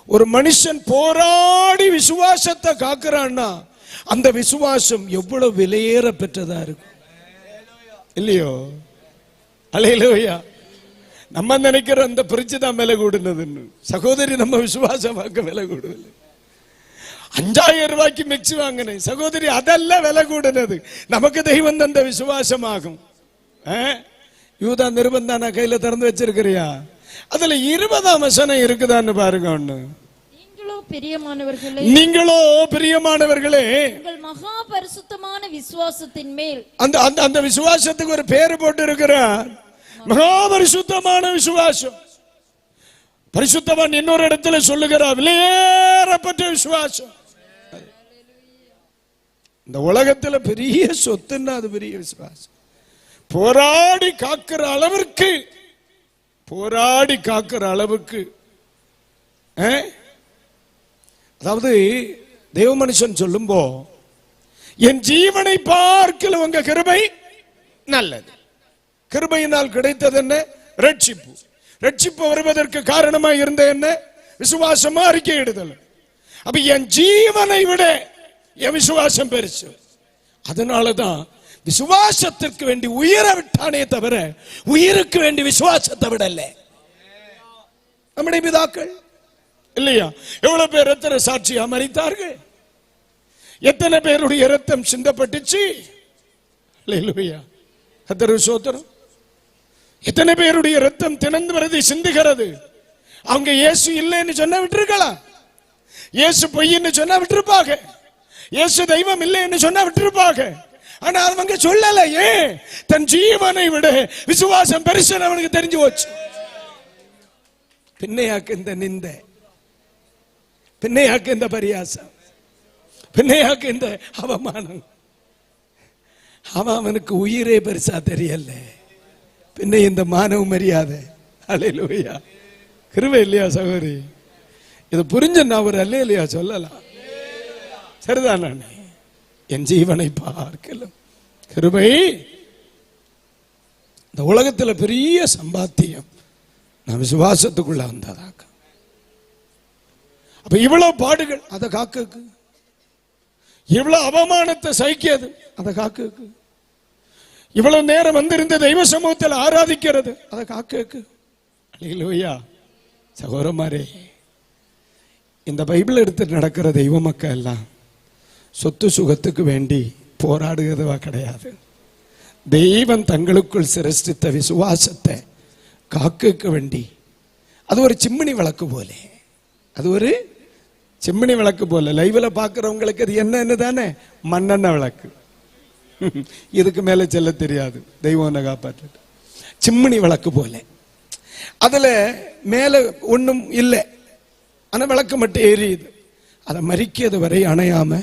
ஒரு மனுஷன் போராடி விசுவாசத்தை காக்குறான்னா அந்த விசுவாசம் எவ்வளவு விலையேற பெற்றதா இருக்கும் இல்லையோ? அல்லேலூயா. நம்ம நினைக்கிற அந்த பிரிச்சு தான் விலை கூடுனதுன்னு. சகோதரி, நம்ம விசுவாசமாக்க விலை கூடுதல். 5000 ரூபாய்க்கு மிக்சி வாங்கினேன் சகோதரி, அதெல்லாம் விலை கூடுனது. நமக்கு தெய்வம் தந்த விசுவாசமாகும். யூதா நிருபந்தானா கையில திறந்து வச்சிருக்கிறியா? அதுல 20ஆம் வசனம் இருக்குதான்னு பாருங்க. ஒண்ணு, நீங்களோ பிரியமானவர்களே உங்கள் மகா பரிசுத்தமான விசுவாசத்தின் மேல், அந்த விசுவாசத்துக்கு ஒரு பேரு போட்டு இருக்கிறார், மகா பரிசுத்தமான விசுவாசம். பரிசுத்தவான் இன்னொரு இடத்துல சொல்லுகிறார், விலையேறப்பட்ட விசுவாசம். இந்த உலகத்துல பெரிய சொத்துன்னா அது பெரிய விசுவாசம். போராடி காக்கிற அளவுக்கு அதாவது தேவ மனுஷன் சொல்லும்போ, என் ஜீவனை பார்க்கல உங்க கிருபை நல்லது. கிருபையினால் கிடைத்தது என்ன? ரட்சிப்பு. ரட்சிப்பு வருவதற்கு காரணமாக இருந்த என்ன? விசுவாசமா அறிக்கையிடுதல். அப்ப என் ஜீவனை விட என் விசுவாசம் பெருசு. அதனாலதான் விசுவாசத்திற்கு வேண்டி உயிரை விட்டானே தவிர உயிருக்கு வேண்டி விசுவாசத்தை விடல நம்முடைய பிதாக்கள் இல்லையா? எவ்வளவு பேர் ரத்தன சாட்சியா மரித்தார்கள்? எத்தனை பேருடைய ரத்தம் சிந்தப்பட்டுச்சு? அல்லேலூயா, கர்த்தருக்கு ஸ்தோத்திரம். எத்தனை பேருடைய ரத்தம் தினந்து வருது, சிந்துகிறது. அவங்க இயேசு இல்லைன்னு சொன்னா விட்டுருக்கலாம், இயேசு பொய்ன்னு சொன்னா விட்டுருப்பாங்க, இயேசு தெய்வம் இல்லைன்னு சொன்னா விட்டுருப்பாங்க. ஆனா அவங்க சொல்லலையே, தன் ஜீவனை விட விசுவாசம் பெருசுன்னு அவனுக்கு தெரிஞ்சு போச்சு. பின்னையாக்கு இந்த நிந்தை, பின்னையாக்கு இந்த பரியாசம், பின்னையாக்கு இந்த அவமானம். அவனுக்கு உயிரே பெருசா தெரியல, பின்ன இந்த மானவ மரியாதை. அல்லேலூயா, கிருபை இல்லையா சகோதரி? இது புரிஞ்ச நான் ஒரு அல்லேலூயா சொல்லலாம். சரிதான், என் ஜீவனை பார்க்கலாம் கிருபை. இந்த உலகத்துல பெரிய சம்பாத்தியம் நான் விசுவாசத்துக்குள்ள வந்ததாக்க. அப்ப இவ்வளவு பாடுகள் அதை காக்கு, இவ்வளவு அவமானத்தை சகிக்கிறது அதை காக்கு, இவ்வளவு நேரம் வந்திருந்த தெய்வ சமூகத்தில் ஆராதிக்கிறது அதை காக்கு. அல்லேலூயா. சகோதரமாரே, இந்த பைபிள் எடுத்து நடக்கிற தெய்வ மக்கள் எல்லாம் சொத்து சுகத்துக்கு வேண்டி போராடுகிறதா கிடையாது. தெய்வம் தங்களுக்குள் சிருஷ்டித்த விசுவாசத்தை காக்க வேண்டி, அது ஒரு சிம்மினி விளக்கு போல, அது ஒரு சிம்மினி விளக்கு போல. லைவ்ல பாக்குறவங்களுக்கு அது என்னன்னு தானே, மண்ணெண்ணெய் விளக்கு. இதுக்கு மேல செல்ல தெரியாது, தெய்வம் காப்பாற்று. சிம்மினி விளக்கு போல, அதுல மேல ஒண்ணும் இல்லை, ஆனா விளக்கு மட்டும் எரியுது. அதை மறிக்கிறது வரை அணையாம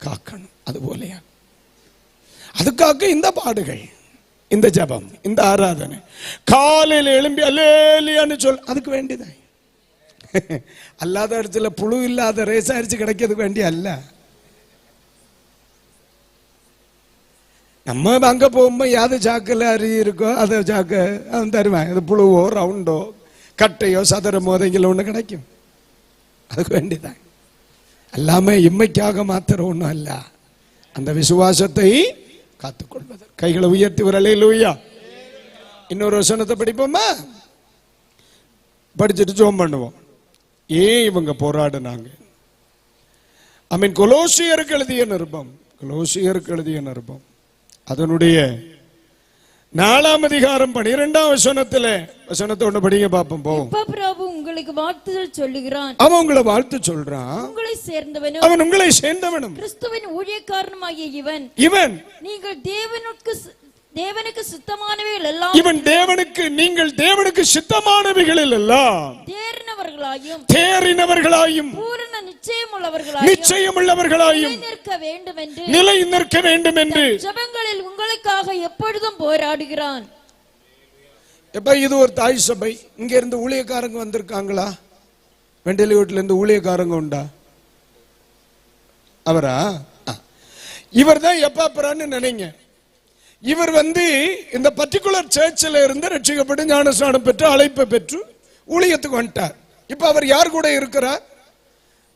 காக்கணும். அது போலையா, அதுக்காக இந்த பாடுகள், இந்த ஜபம், இந்த ஆராதனை, காலையில் எழும்பி அல்லேலியான்னு சொல், அதுக்கு வேண்டியதான். அல்லாத இடத்துல புழு இல்லாத ரேசா அரிச்சு கிடைக்கிறதுக்கு வேண்டிய அல்ல. நம்ம அங்க போகும்போது யாது சாக்கில் அரி இருக்கோ அதை சாக்கு அவன் தருவான். இது புழுவோ ரவுண்டோ கட்டையோ சதுரமோ எங்கில ஒண்ணு கிடைக்கும், அதுக்கு வேண்டியதான். எல்லாமே இம்மைக்காக மாத்திரம் ஒண்ணும் அல்ல, அந்த விசுவாசத்தை காத்துக்கொள்வது. கைகளை உயர்த்தி ஒரு அல்லேலூயா. இன்னொரு வசனத்தை படிப்போமா? படிச்சுட்டு ஜெபம் பண்ணுவோம். ஏன் இவங்க போராடினாங்க? கொலோசியருக்கு எழுதிய நிருபம், கொலோசியருக்கு எழுதிய நிருபம் அதனுடைய 4ஆம் அதிகாரம் 12ஆம் வசனத்தை ஒண்ணு படிங்க பாப்போம். போவோம். பிரபு உங்களுக்கு வாழ்த்துதல் சொல்லுகிறான், அவன் உங்களை வாழ்த்து சொல்றான். உங்களை சேர்ந்தவனும், அவன் உங்களை சேர்ந்தவனும், கிறிஸ்துவின் ஊழியக்காரனுமாகிய இவன் நீங்கள் தேவனுக்கு சித்தமானவைகள் எல்லாம், இவன் நீங்கள் தேவனுக்கு சித்தமானவைகளில் எல்லாம் தேறினவர்களாயும் பூரண நிச்சயமுள்ளவர்களாயும் நிலை நிற்க வேண்டும் என்று ஜெபங்களில் உங்களுக்காக எப்பொழுதும் போராடுகிறான். எப்ப இது ஒரு தாய் சபை, இங்க இருந்து ஊழியக்காரங்க வந்திருக்காங்களா? வெண்டலியூட்ல இருந்து ஊழியக்காரங்க உண்டா? அவரா? இவர் தான் எப்பாப்பரான்னு நினைங்க. இவர் இந்த பர்டிகுலர் சர்ச்சில் இருந்து ரட்சிக்கப்பட்டு ஞானஸ்நானம் பெற்று அழைப்பை பெற்று ஊழியத்துக்கு வந்துட்டார். இப்ப அவர் யார் கூட இருக்கிறார்?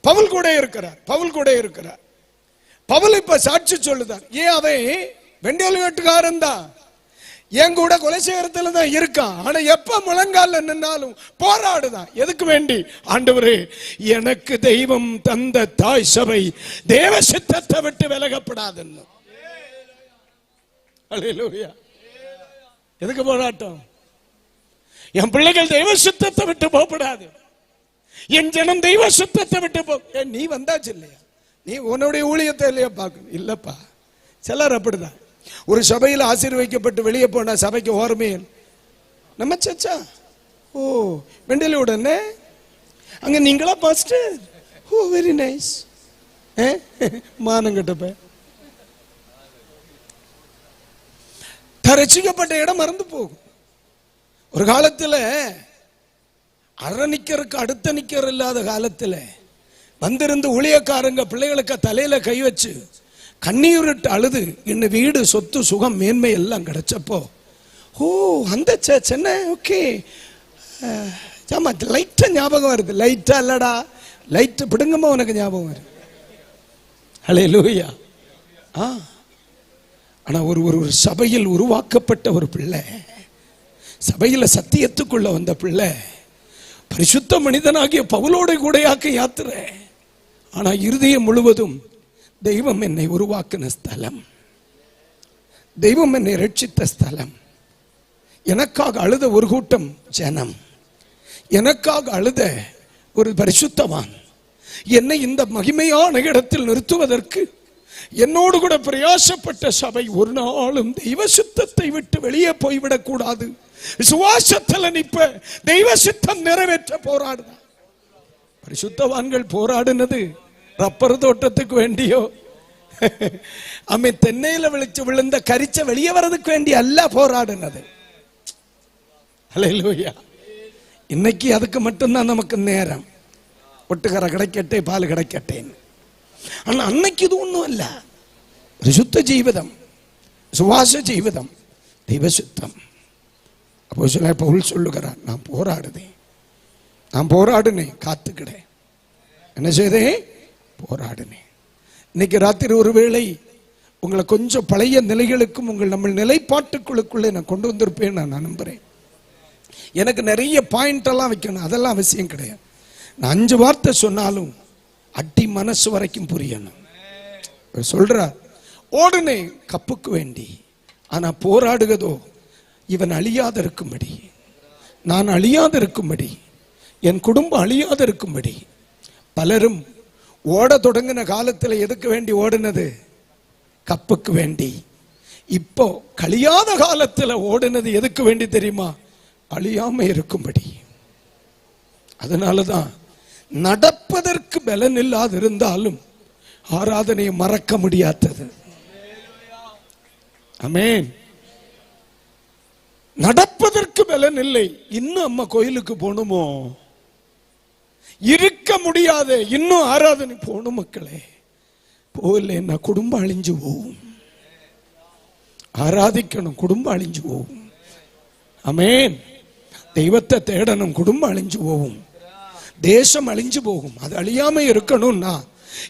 பவுல் கூட இருக்கிறார். பவுல் இப்ப சாட்சி சொல்லுதார். ஏன் அவன் வெண்டேல் வீட்டுக்காரன் தான், என் கூட கொலை செய்யறதுல தான் இருக்கான். ஆனா எப்ப முழங்கால நின்னாலும் போராடுதான். எதுக்கு வேண்டி? ஆண்டவரே, எனக்கு தெய்வம் தந்த தாய் சபை தேவ சித்தத்தை விட்டு விலகப்படாதுன்னு. அல்லேலூயா. எதுக்கு போராட்டம்? என் பிள்ளைகள் தெய்வ சித்தத்தை விட்டு போகப்படாது, என் ஜனம் தெய்வ சித்தத்தை விட்டு போ. நீ வந்தாச்சு இல்லையா, நீ உன்னுடைய ஊழியத்தை இல்லையா பார்க்கணும். இல்லப்பா, சிலர் அப்படிதான். ஒரு சபையில் ஆசீர்வதிக்கப்பட்டு வெளியே போனா சபைக்கு ஓரமே நம்ம சச்சா. ஓ, வெண்டல உடனே அங்க நீங்களா பாஸ்டர்? ஓ, வெரி நைஸ். மானங்கட்டப்ப ரசிக்கப்பட்ட இடம் மறந்து போகும். ஒரு காலத்துல அரை நிக்கருக்கு அடுத்த நிக்கர் இல்லாத காலத்துல வந்திருந்து ஊழியக்காரங்க பிள்ளைகளுக்கு தலையில கை வச்சு கண்ணீரிட்டு அழுது இன்னும் வீடு சொத்து சுகம் மேன்மை எல்லாம் கிடைச்சப்போ, ஓ அந்த சென்னை ஓகே, ஆமா லைட்டா ஞாபகம் வருது. லைட்டா இல்லடா, லைட் பிடுங்கம்மா உனக்கு ஞாபகம் வருது. ஹல்லேலூயா. ஆனா ஒரு சபையில் உருவாக்கப்பட்ட ஒரு பிள்ளை, சபையில சத்தியத்துக்குள்ள வந்த பிள்ளை, பரிசுத்த மனிதனாகிய பவுலோட கூடையாக்க யாத்திரை. ஆனா இருதயம் முழுவதும் தெய்வம் என்னை உருவாக்கின ஸ்தலம், தெய்வம் என்னை ரட்சித்த ஸ்தலம். எனக்காக அழுத ஒரு கூட்டம் ஜனம், எனக்காக அழுத ஒரு பரிசுத்தவான், என்னை இந்த மகிமையான இடத்தில் நிறுத்துவதற்கு என்னோடு கூட பிரயாசப்பட்ட சபை ஒரு நாளும் தெய்வ சித்தத்தை விட்டு வெளியே போய்விடக் கூடாது. விசுவாசத்தில் நிற்ப, தெய்வ சித்தம் நிறைவேற்ற போராடுதான். பரிசுத்தவான்கள் போராடினது ரப்பர் தோட்டத்துக்கு வேண்டியோ, அம்மை தென்னையில விழிச்சு விழுந்த கரிச்ச வெளியே வர்றதுக்கு வேண்டிய அல்ல போராடினது. ஹல்லேலூயா. இன்னைக்கு அதுக்கு மட்டும்தான் நமக்கு நேரம். ஒட்டுக்கரை கிடைக்கட்டே, பால் கிடைக்கட்டேன். ஆனா அன்னைக்கு இது ஒண்ணும் இல்ல. பரிசுத்த ஜீவிதம், சுவாச ஜீவிதம், தெய்வ சித்தம். அப்போ சொல்ல பவுல் சொல்லுகிறார், நான் போராடுதேன், நான் போராடுனேன், காத்துக்கிடேன். என்ன செய்தேன்? போராடுனேன். இன்னைக்கு ராத்திரி ஒருவேளை உங்களை கொஞ்சம் பழைய நிலைகளுக்கும் உங்கள் நம்ம நிலைப்பாட்டுக்குள்ளுக்குள்ளே நான் கொண்டு வந்திருப்பேன் நான் நம்புறேன். எனக்கு நிறைய பாயிண்ட் எல்லாம் வைக்கணும், அதெல்லாம் அவசியம் கிடையாது. நான் 5 வார்த்தை சொன்னாலும் அடி மனசு வரைக்கும் புரியணும். சொல்றார், ஓடுனே கப்புக்கு வேண்டி, ஆனா போராடுகதோ இவன் அழியாத இருக்கும்படி, நான் அழியாத இருக்கும்படி, என் குடும்பம் அழியாத இருக்கும்படி. பலரும் ஓட தொடங்கின காலத்தில் எதுக்கு வேண்டி ஓடுனது? கப்புக்கு வேண்டி. இப்போ கழியாத காலத்தில் ஓடுனது எதுக்கு வேண்டி தெரியுமா? அழியாம இருக்கும்படி. அதனாலதான் நடப்பதற்கு பலன் இல்லாது இருந்தாலும் ஆராதனையை மறக்க முடியாதது. ஆமென். நடப்பதற்கு பலன் இல்லை, இன்னும் அம்மா கோயிலுக்கு போகணுமோ, இருக்க முடியாது, இன்னும் ஆராதனை போகணும். மக்களே, போகலன்னா குடும்பம் அழிஞ்சு போகும். ஆராதிக்கணும், குடும்பம் அழிஞ்சு போகும். ஆமென். தெய்வத்தை தேடணும், குடும்பம் அழிஞ்சு போகும், தேசம் அழிஞ்சு போகும். அது அழியாம இருக்கணும்னா,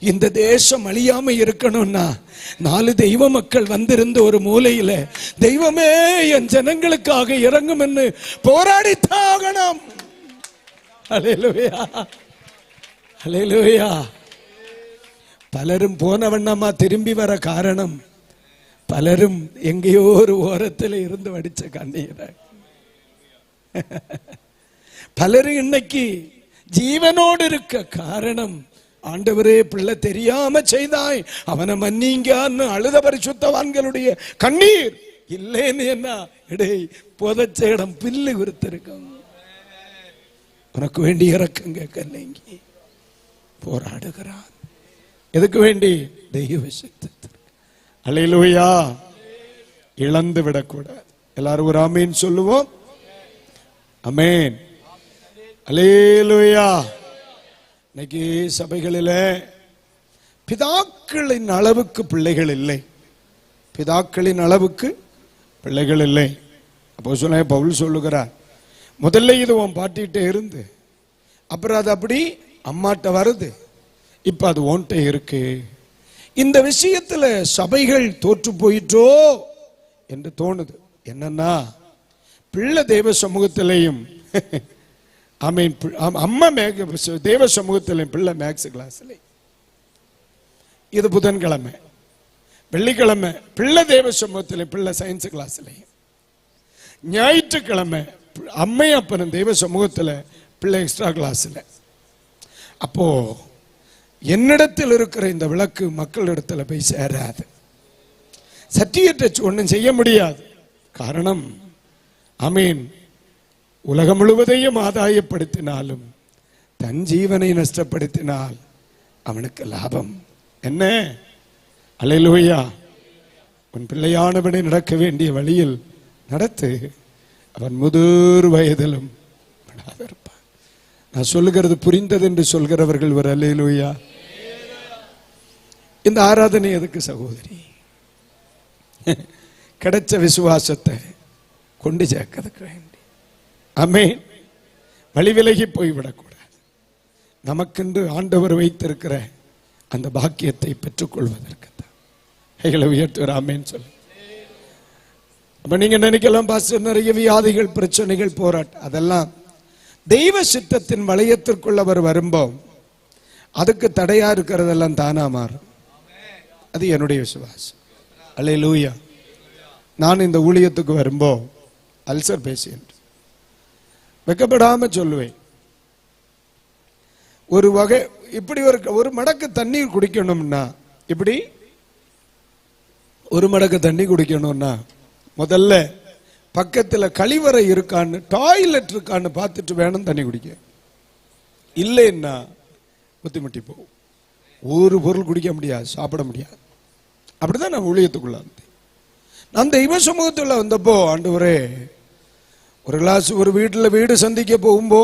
இந்த தேசம் அழியாம இருக்கணும்னா 4 தெய்வ மக்கள் வந்திருந்த ஒரு மூலையில, தெய்வமே என் ஜனங்களுக்காக இறங்கும் என்று போராடித்தாகணும். ஹல்லேலூயா, ஹல்லேலூயா. பலரும் போன வண்ணமா திரும்பி வர காரணம், பலரும் எங்கேயோ ஒரு ஓரத்தில் இருந்து வடிச்ச கண்ணீர். பலரும் இன்னைக்கு ஜீவனோடு இருக்க காரணம், ஆண்டவரே பிள்ளை தெரியாம செய்தாய், அவனை மன்னிங்கன்னு அழுத பரிசுத்தவான்களுடைய கண்ணீர். இல்லைன்னு என்ன இடை புதைச்ச இடம் பில்லு விருத்திருக்கும். உனக்கு வேண்டி இறக்கம் கேட்கலைங்கி போராடுகிறான். எதுக்கு வேண்டி? தெய்வ சித்தத்திற்கு. அல்லேலூயா. இழந்து விடக்கூடாது. எல்லாரும் ஒரு ஆமீன் சொல்லுவோம். ஆமென். அல்லேலூயா. இன்னைக்கு சபைகளில் பிதாக்களின் அளவுக்கு பிள்ளைகள் இல்லை, பிதாக்களின் அளவுக்கு பிள்ளைகள் இல்லை. அப்போ சொல்ல பவுல் சொல்லுகிறார், முதல்ல இது உன் பாட்டிகிட்டே இருந்து, அப்புறம் அது அப்படி அம்மாட்ட வருது, இப்ப அது ஓன்ட்ட இருக்கு. இந்த விஷயத்துல சபைகள் தோற்று போயிட்டோ என்று தோணுது. என்னன்னா, பிள்ளை தேவ சமூகத்திலையும் அம்மா தேவ சமூகத்திலையும் பிள்ளை மேக்ஸ் கிளாஸ்ல, இது புதன்கிழமை, வெள்ளிக்கிழமை பிள்ளை தேவ சமூகத்திலையும் பிள்ளை சயின்ஸ் கிளாஸ்லையும், ஞாயிற்றுக்கிழமை அம்மை அப்பனும் தேவ சமூகத்தில் பிள்ளை எக்ஸ்ட்ரா கிளாஸ்ல. அப்போ என்னிடத்தில் இருக்கிற இந்த விளக்கு மக்களிடத்தில் போய் சேராது. சர்டிஃபிகேட் ஒன்றும் செய்ய முடியாது. காரணம், ஆமீன், உலகம் முழுவதையும் ஆதாயப்படுத்தினாலும் தன் ஜீவனை நஷ்டப்படுத்தினால் அவனுக்கு லாபம் என்ன? அல்லேலூயா. உன் பிள்ளையானவனை நடக்க வேண்டிய வழியில் நடத்து, அவன் முதிர் வயதிலும் இருப்பான். நான் சொல்லுகிறது புரிந்தது என்று சொல்கிறவர்கள் ஒரு அல்லேலூயா. இந்த ஆராதனை எதுக்கு சகோதரி? கிடைச்ச விசுவாசத்தை கொண்டு சேர்க்கிறதுக்கு வேண்டி. ஆமென். வழி விலகி போய்விடக்கூடாது. நமக்கென்று ஆண்டவர் வைத்திருக்கிற அந்த பாக்கியத்தை பெற்றுக்கொள்வதற்கு தான். கைகளை உயர்த்துகிற ஆமென் சொல்லு. அப்ப நீங்க நினைக்கலாம், பாஸ்டர் நிறைய வியாதிகள், பிரச்சனைகள், போராட்டம், அதெல்லாம் தெய்வ சித்தத்தின் வளையத்திற்குள் அவர் வரும்போது அதுக்கு தடையா இருக்கிறதெல்லாம் தானா மாறும். அது என்னுடைய விசுவாசம். அல்லேலூயா. நான் இந்த ஊழியத்துக்கு வரும்போ அல்சர் பேசியேன், வெக்கப்படாம சொல்லுவேன். ஒரு வகை இப்படி ஒரு மடக்கு தண்ணீர் குடிக்கணும்னா, இப்படி ஒரு மடக்கு தண்ணி குடிக்கணும்னா முதல்ல பக்கத்துல கழிவறை இருக்கான்னு, டாய்லெட் இருக்கான்னு பார்த்துட்டு வேணும் தண்ணி குடிக்க. இல்லைன்னா புத்திமுட்டி போகும். ஒரு பொருள் குடிக்க முடியாது, சாப்பிட முடியாது. அப்படிதான் நான் ஊழியத்துக்குள்ள வந்தேன். நான் தெய்வ சமூகத்துள்ள வந்தப்போ, ஆண்டவரே, ஒரு கிளாஸ், ஒரு வீடு சந்திக்க போகும்போ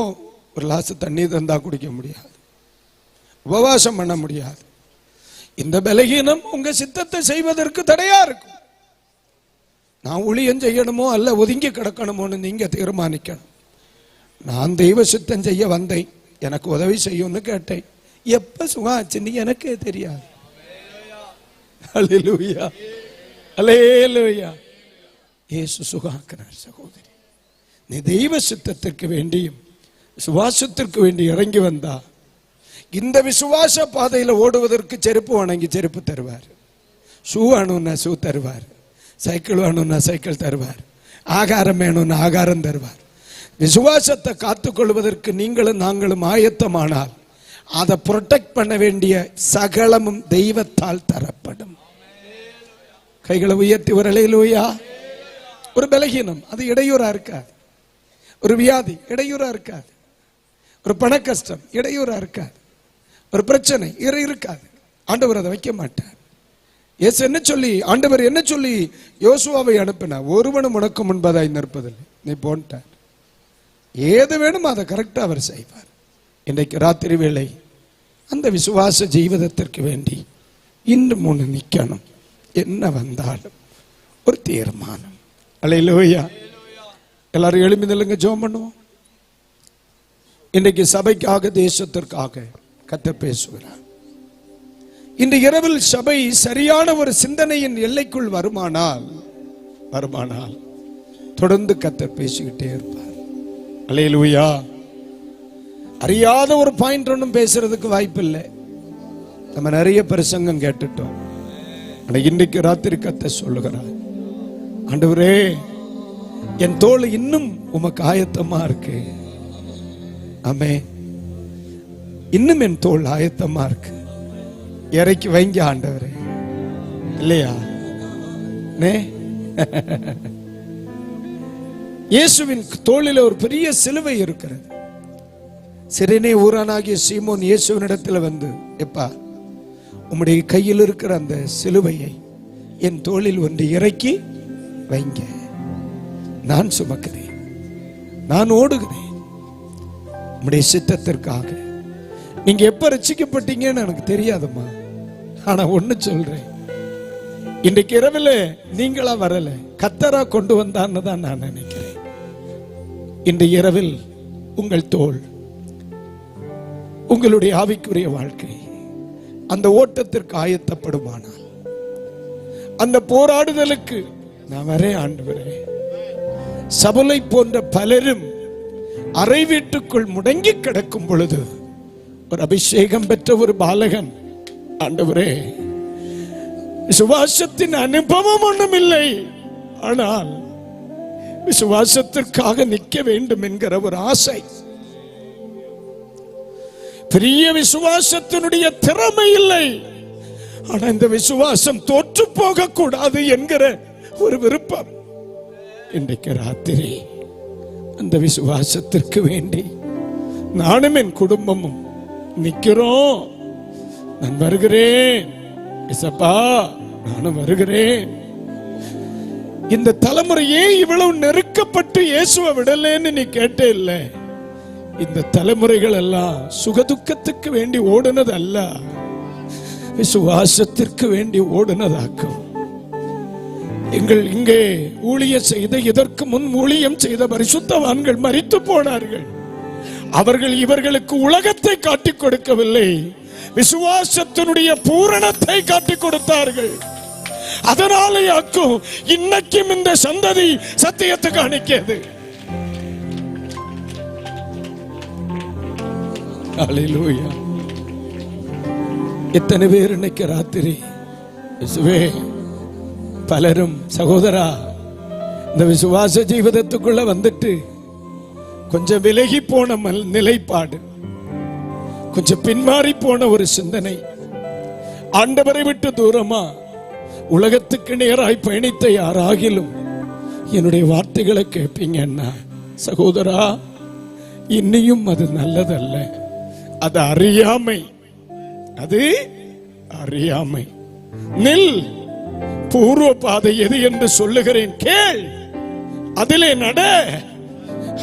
ஒரு கிளாஸ் தண்ணி தந்தா குடிக்க முடியாது, உபவாசம் பண்ண முடியாது. இந்த பலகீனம் உங்க சித்தத்தை செய்வதற்கு தடையா இருக்கும். நான் ஊழியம் செய்யணுமோ அல்ல ஒதுங்கி கிடக்கணுமோன்னு நீங்க தீர்மானிக்கணும். நான் தெய்வ சித்தம் செய்ய வந்தேன், எனக்கு உதவி செய்யும்னு கேட்டேன். எப்ப சுகாச்சுன்னு எனக்கே தெரியாது. அல்லேலூயா, அல்லேலூயா. இயேசு சுகாக்கிறார். சகோதரி, நீ தெய்வ சித்தத்திற்கு வேண்டியும் விசுவாசத்திற்கு வேண்டி இறங்கி வந்தா இந்த விசுவாச பாதையில ஓடுவதற்கு செருப்பு வணங்கி செருப்பு தருவார், ஷூ வேணும்னா ஷூ தருவார், சைக்கிள் வேணும்னா சைக்கிள் தருவார், ஆகாரம் வேணும்னா ஆகாரம் தருவார். விசுவாசத்தை காத்துக்கொள்வதற்கு நீங்களும் நாங்களும் ஆயத்தமானால் அதை ப்ரொடெக்ட் பண்ண வேண்டிய சகலமும் தெய்வத்தால் தரப்படும். கைகளை உயர்த்தி ஒரு அல்லேலூயா. ஒரு பலகீனம் அது இடையூறா இருக்காது, ஒரு வியாதி இடையூறா இருக்காது, ஒரு பண கஷ்டம் இடையூறா இருக்காது, ஒரு பிரச்சனை இருக்காது. ஆண்டவர் அதை வைக்க மாட்டார். இயேசு என்ன சொல்லி, ஆண்டவர் என்ன சொல்லி யோசுவாவை அனுப்பினார்? ஒருவனும் உனக்கு முன்பதாய் நிற்பதில்லை, நீ போன்ட்டார். ஏது வேணும் அதை கரெக்டா அவர் செய்வார். இன்றைக்கு ராத்திரி வேளை அந்த விசுவாச ஜீவிதத்திற்கு வேண்டி இன்று முன்னு நிக்கணும். என்ன வந்தாலும் ஒரு தீர்மானம். அல்லேலூயா. எல்லாரும் எழுப்பி நில்லுங்க, ஜெபம் பண்ணுவோம். இன்றைக்கு சபைக்காக, தேசத்திற்காக கர்த்தர் பேசுகிறார். இந்த இரவில் சபை சரியான ஒரு சிந்தனையின் எல்லைக்குள் வருமானால் தொடர்ந்து கர்த்தர் பேசிக்கிட்டே இருப்பார். அல்லேலூயா. அறியாத ஒரு பாயிண்ட் ஒன்றும் பேசுறதுக்கு வாய்ப்பு இல்லை. நம்ம நிறைய பிரசங்கம் கேட்டுட்டோம். இன்றைக்கு ராத்திரி கர்த்தர் சொல்லுகிறார், ஆண்டவரே, என் தோள் இன்னும் உமக்கு ஆயத்தமா இருக்கு. ஆமே, இன்னும் என் தோள் ஆயத்தமா இருக்கு, இறக்கி வைங்க ஆண்டவரே. இல்லையா? இயேசுவின் தோளில ஒரு பெரிய சிலுவை இருக்கிறது. சிறுநே ஊரானாகிய சீமோன் இயேசுவினிடத்துல வந்து, எப்பா, உம்முடைய கையில் இருக்கிற அந்த சிலுவையை என் தோளில் ஒன்று இறக்கி வைங்க, நான் சுமக்கிறேன், நான் ஓடுகிறேன் உம்முடைய சித்தத்திற்காக. நீங்க எப்ப ரட்சிக்கப்பட்டீங்கன்னு எனக்கு தெரியாதுமா, ஆனா ஒண்ணு சொல்றேன், இன்றைக்கு இரவில் நீங்களா வரல, கர்த்தரா கொண்டு வந்தான்னு தான் நான் நினைக்கிறேன். இந்த இரவில் உங்கள் தோள், உங்களுடைய ஆவிக்குரிய வாழ்க்கை, அந்த ஓட்டத்திற்கு ஆயத்தப்படுமானால், அந்த போராடுதலுக்கு நான் வரேன் ஆண்டவரே. சபலை போன்ற பலரும் அறை வீட்டுக்குள் முடங்கி கிடக்கும் பொழுது ஒரு அபிஷேகம் பெற்ற ஒரு பாலகன், ஆண்டவரே விசுவாசத்தின் அனுபவம் ஒன்றும் இல்லை, ஆனால் விசுவாசத்திற்காக நிற்க வேண்டும் என்கிற ஒரு ஆசை, பெரிய விசுவாசத்தினுடைய திறமை இல்லை, ஆனா இந்த விசுவாசம் தோற்று போக கூடாது என்கிற ஒரு விருப்பம். இன்றைக்கு ராத்திரி அந்த விசுவாசத்திற்கு வேண்டி நானும் என் குடும்பமும் நிக்கிறோம். நான் வருகிறேன் இசப்பா, நானும் வருகிறேன். இந்த தலைமுறையே இவ்வளவு நெருக்கப்பட்டு இயேசுவை விடலேன்னு நீ கேட்டே இல்ல. இந்த தலைமுறைகள் எல்லாம் சுகதுக்கத்துக்கு வேண்டி ஓடுனது அல்ல, விசுவாசத்திற்கு வேண்டி ஓடுனதாக்கும். எங்கள் இங்கே ஊழியம் செய்த, இதற்கு முன் ஊழியம் செய்த பரிசுத்தவான்கள் மரித்து போனார்கள். அவர்கள் இவர்களுக்கு உலகத்தை காட்டிக் கொடுக்கவில்லை, விசுவாசத்தினுடைய பூரணத்தை காட்டிக் கொடுத்தார்கள். அதனாலே ஆக்கும் இன்னைக்கும் இந்த சந்ததி சத்தியத்தை காணிக்கிறது. அல்லேலூயா. எத்தனை பேர் இன்னைக்கு ராத்திரி இயேசுவே, பலரும் சகோதரா இந்த விசுவாச ஜீவிதத்துக்குள்ள வந்துட்டு கொஞ்சம் விலகி போன நிலைப்பாடு, கொஞ்சம் பின்மாறி போன ஒரு சிந்தனை, ஆண்டவரை விட்டு தூரமா உலகத்துக்கு நேராய் பயணித்த யாராகிலும் என்னுடைய வார்த்தைகளை கேட்பீங்கன்னா, சகோதரா இன்னியும் அது நல்லதல்ல, அது அறியாமை, அது அறியாமை. நில், பூர்வ பாதை எது என்று சொல்லுகிறேன் கேள், அதிலே நட,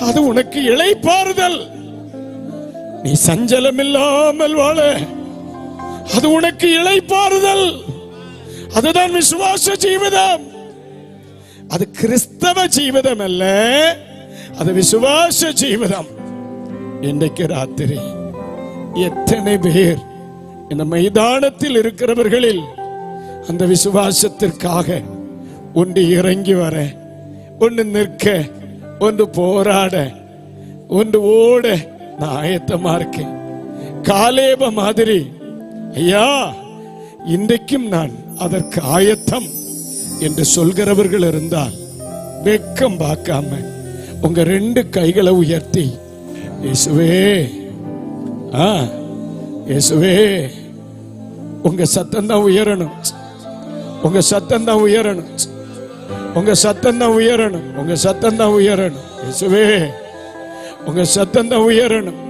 அது உனக்கு இளைப்பாறுதல். நீ சஞ்சலம் இல்லாமல் வாழ, அது உனக்கு இளைப்பாறுதல். அதுதான் விசுவாச ஜீவிதம். அது கிறிஸ்தவ ஜீவிதம் அல்ல, அது விசுவாச ஜீவிதம். இன்றைக்கு ராத்திரி எத்தனை பேர் இந்த மைதானத்தில் இருக்கிறவர்களில் அந்த விசுவாசத்திற்காக ஒன்று இறங்கி வர, ஒன்று நிற்க, ஒன்று போராட, ஒன்று ஓட நான் ஆயத்தமா இருக்கேன். காலேப மாதிரி, ஐயா இன்றைக்கும் நான் அதற்கு ஆயத்தம் என்று சொல்கிறவர்கள் இருந்தால் வெக்கம் பார்க்காம உங்க 2 கைகளை உயர்த்தி, இயேசுவே, இயேசுவே, உங்க சத்தம் தான் உயரணும், உங்க சத்தம் தான் உயரணும், உங்க சத்தம் தான் உயரணும், உங்க சத்தம் தான் உயரணும். இயேசுவே, உங்க சத்தம் தான் உயரணும்,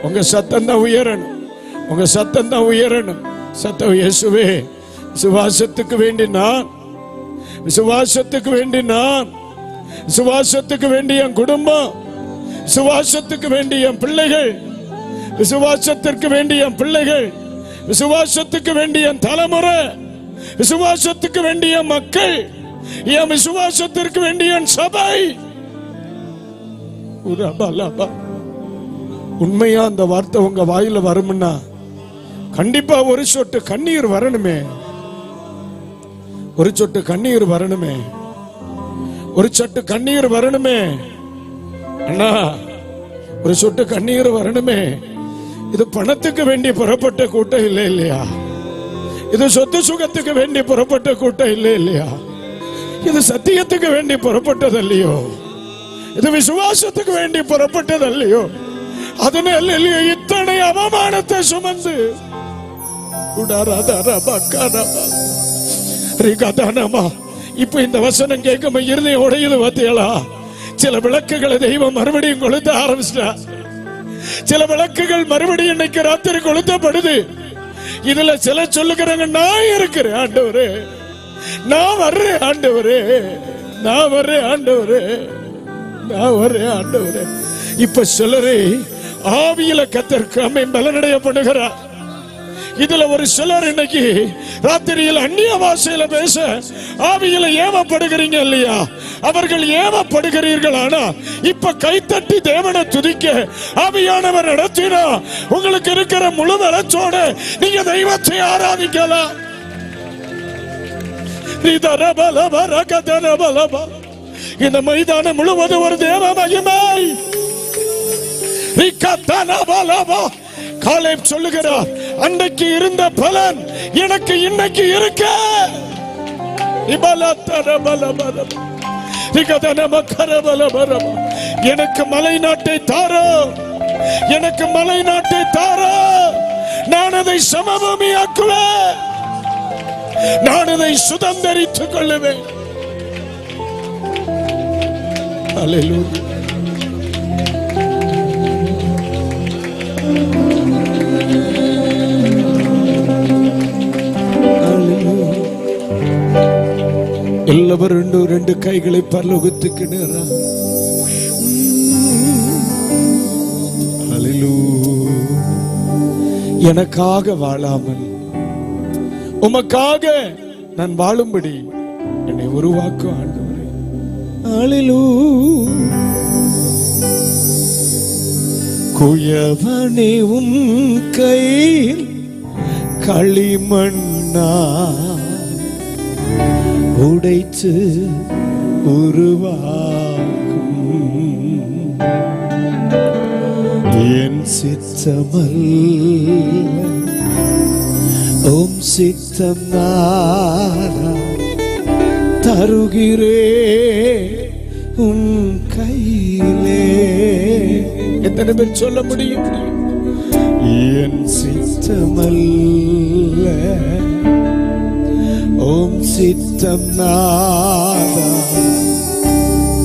உங்க சத்தம் தான் உயரணும், உங்க சத்தம் தான் உயரணும். சத்தம் இயேசுவே. விசுவாசத்துக்கு வேண்டி நான், விசுவாசத்துக்கு வேண்டி நான், விசுவாசத்துக்கு வேண்டி என் குடும்பம், விசுவாசத்துக்கு வேண்டி என் பிள்ளைகள், விசுவாசத்திற்கு வேண்டி என் பிள்ளைகள், விசுவாசத்துக்கு வேண்டி என் தலைமுறை, விசுவாசத்துக்கு வேண்டிய மக்கள், என் விசுவாசத்திற்கு வேண்டிய என் சபை. உண்மையா அந்த வார்த்தை உங்க வாயில வரும்னா கண்டிப்பா ஒரு சொட்டு கண்ணீர் வரணுமே, ஒரு சொட்டு கண்ணீர் வரணுமே, ஒரு சொட்டு கண்ணீர் வரணுமே அண்ணா, ஒரு சொட்டு கண்ணீர் வரணுமே. இது பணத்துக்கு வேண்டி புறப்பட்ட கூட்டம் இல்லை இல்லையா? இது சொத்து சுகத்துக்கு வேண்டி புறப்பட்ட கூட்டம் இல்லை இல்லையா? இது சத்தியத்துக்கு வேண்டி புறப்பட்டது இல்லையோ? இது விசுவாசத்துக்கு வேண்டி புறப்பட்டது இல்லையோ? அதனால இல்லையோ இத்தனை அவமானத்தை சுமந்து இப்ப இந்த வசனம் கேட்கும் இருதயம் உடையுது பாத்தியலா? சில விளக்குகளை தெய்வம் மறுபடியும் கொளுத்த ஆரம்பிச்சிட்டா. சில விளக்குகள் மறுபடியும் இன்னைக்கு ராத்திரி கொளுத்தப்படுது. இதுல சில சொல்லுகிறாங்க, நான் இருக்கிறேன் ஆண்டவரே, நான் வர்றேன் ஆண்டவரே, நான் வர்றேன் ஆண்டவரே, நான் வர்றேன் ஆண்டவரே. இப்ப சிலரே ஆவியில கர்த்தர் பலனடைய பண்ணுகிறார். இதுல ஒரு சிலர் இன்னைக்கு ராத்திரியில் அந்நிய பாஷையில பேச ஆவியில ஏவப்படுகிறீங்க இல்லையா? அவர்கள் ஏவப்படுகிறீர்கள். ஆனா இப்ப கைத்தட்டி தேவனை துதிக்க ஆவியானவர் நடத்தினா உங்களுக்கு இருக்கிற முழு வளச்சோட நீங்க தெய்வத்தை ஆராதிக்கலாம். இந்த மைதானம் முழுவதும் ஒரு தேவ மகிமை. காலேப் சொல்லுகிறார், அன்றைக்கு இருந்த பலன் எனக்கு இன்னைக்கு இருக்க. எனக்கு மலை நாட்டை தாரோ, எனக்கு மலை நாட்டை தாரோ. நான் அதை சமபூமியாக்குவேன், நான் அதை சுதந்தரித்துக் கொள்ளுவேன். அல்லேலூயா. எல்லாரும் ரெண்டு கைகளை பரலோகத்துக்கு நேரா. எனக்காக வாழாமல் உமக்காக நான் வாழும்படி என்னை உருவாக்கும் ஆண்டவரே. அல்லேலூயா. குயவனே உம் கையில் களிமண்ணா உடைத்து உருவாக்கும் என் சித்தமல்ல உம் சித்தம் நானா தருகிறே உன் கையிலே. எத்தனை பேர் சொல்ல முடியும்? என் சித்தமல்ல ஓம் சித்தம் நானா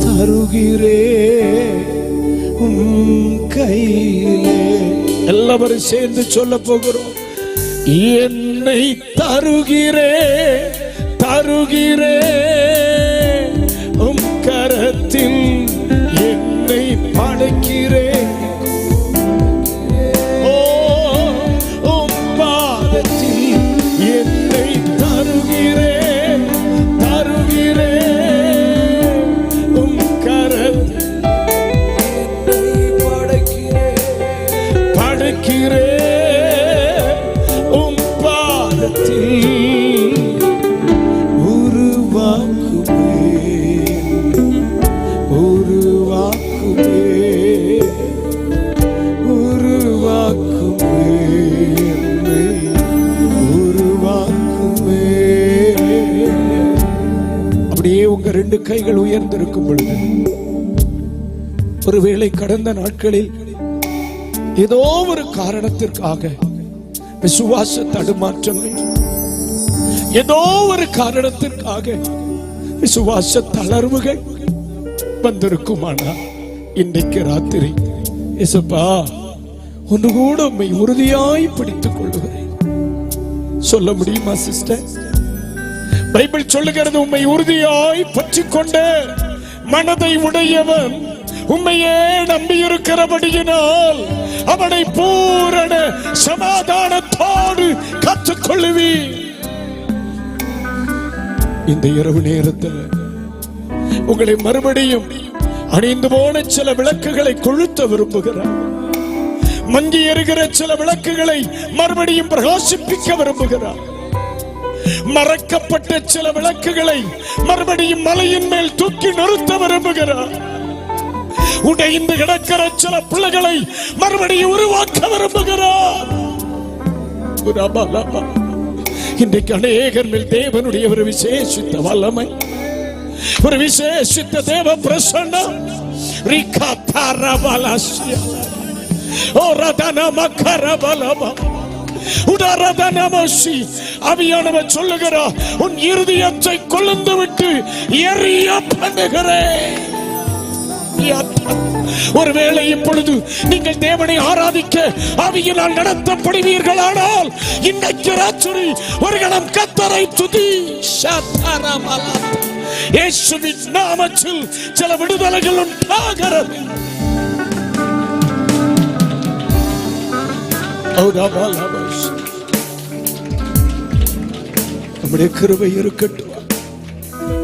தருகிறே உன் கையிலே. எல்லாரும் சேர்ந்து சொல்ல போகிறோம். என்னை தருகிறே தருகிறே உம் கரத்தில் என்னை படைக்கிறேன். ஓ உம் பாதத்தில் என்னை தருகிறேன் தருகிறேன் உம் கரத்தில் என்னை படைக்கிறேன் உம் பாதத்தில் ரெண்டு கைகள் உயர்ந்திருக்கும் பொழுது, ஒருவேளை கடந்த நாட்களில் ஏதோ ஒரு காரணத்திற்காக விசுவாச தடுமாற்றங்கள், ஏதோ ஒரு காரணத்திற்காக விசுவாச தளர்வுகள் வந்திருக்குமானா இன்றைக்கு ராத்திரி இயேசுப்பா ஒன்று கூட உம்மை உறுதியாய் பிடித்துக் கொள்ளுகிறேன். சொல்ல முடியுமா சிஸ்டர்? பைபிள் சொல்லுகிறது, உம்மை உறுதியாய் பற்றிக் கொண்ட மனதை உடையவன் உம்மையே நம்பியிருக்கிறபடியினால் அவனை பூரண சமாதானத்தோடு கற்றுக்கொள்ளுவீர். இந்த இரவு நேரத்தில் உங்களை மறுபடியும் அணிந்து போன சில விளக்குகளை கொளுத்த விரும்புகிறார். மங்கி எறிகிற சில விளக்குகளை மறுபடியும் பிரகாசிப்பிக்க விரும்புகிறார். மறைக்கப்பட்ட சில விளக்குகளை மறுபடியும் மலையின் மேல் தூக்கி நிறுத்த விரும்புகிறார். உடைந்து கிடக்கிற சில பிள்ளைகளை மறுபடியும் உருவாக்க விரும்புகிறார். இன்றைக்கு அநேகர் மேல் தேவனுடைய ஒரு விசேஷித்த வல்லமை, ஒரு விசேஷித்த தேவ பிரசன்னம் அவியானவர் சொல்லுகிறார், உன் இருதயத்தை கொழுந்து விட்டு எரிய பண்ணுகிறேன். ஒருவேளை இப்பொழுது நீங்கள் தேவனை ஆராதிக்க ஆவியினால் நடத்தப்படுவீர்களானால் இன்றைக்கு ராத்திரி ஒரு கணம் கர்த்தரை துதி. இயேசுவின் நாமத்தில் சில விடுதலைகள் உண்டாகிறது. நம்முடைய கிருபை இருக்கட்டும்.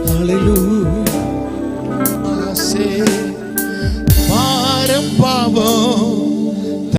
ஹல்லேலூயா. பாரம் பாவம்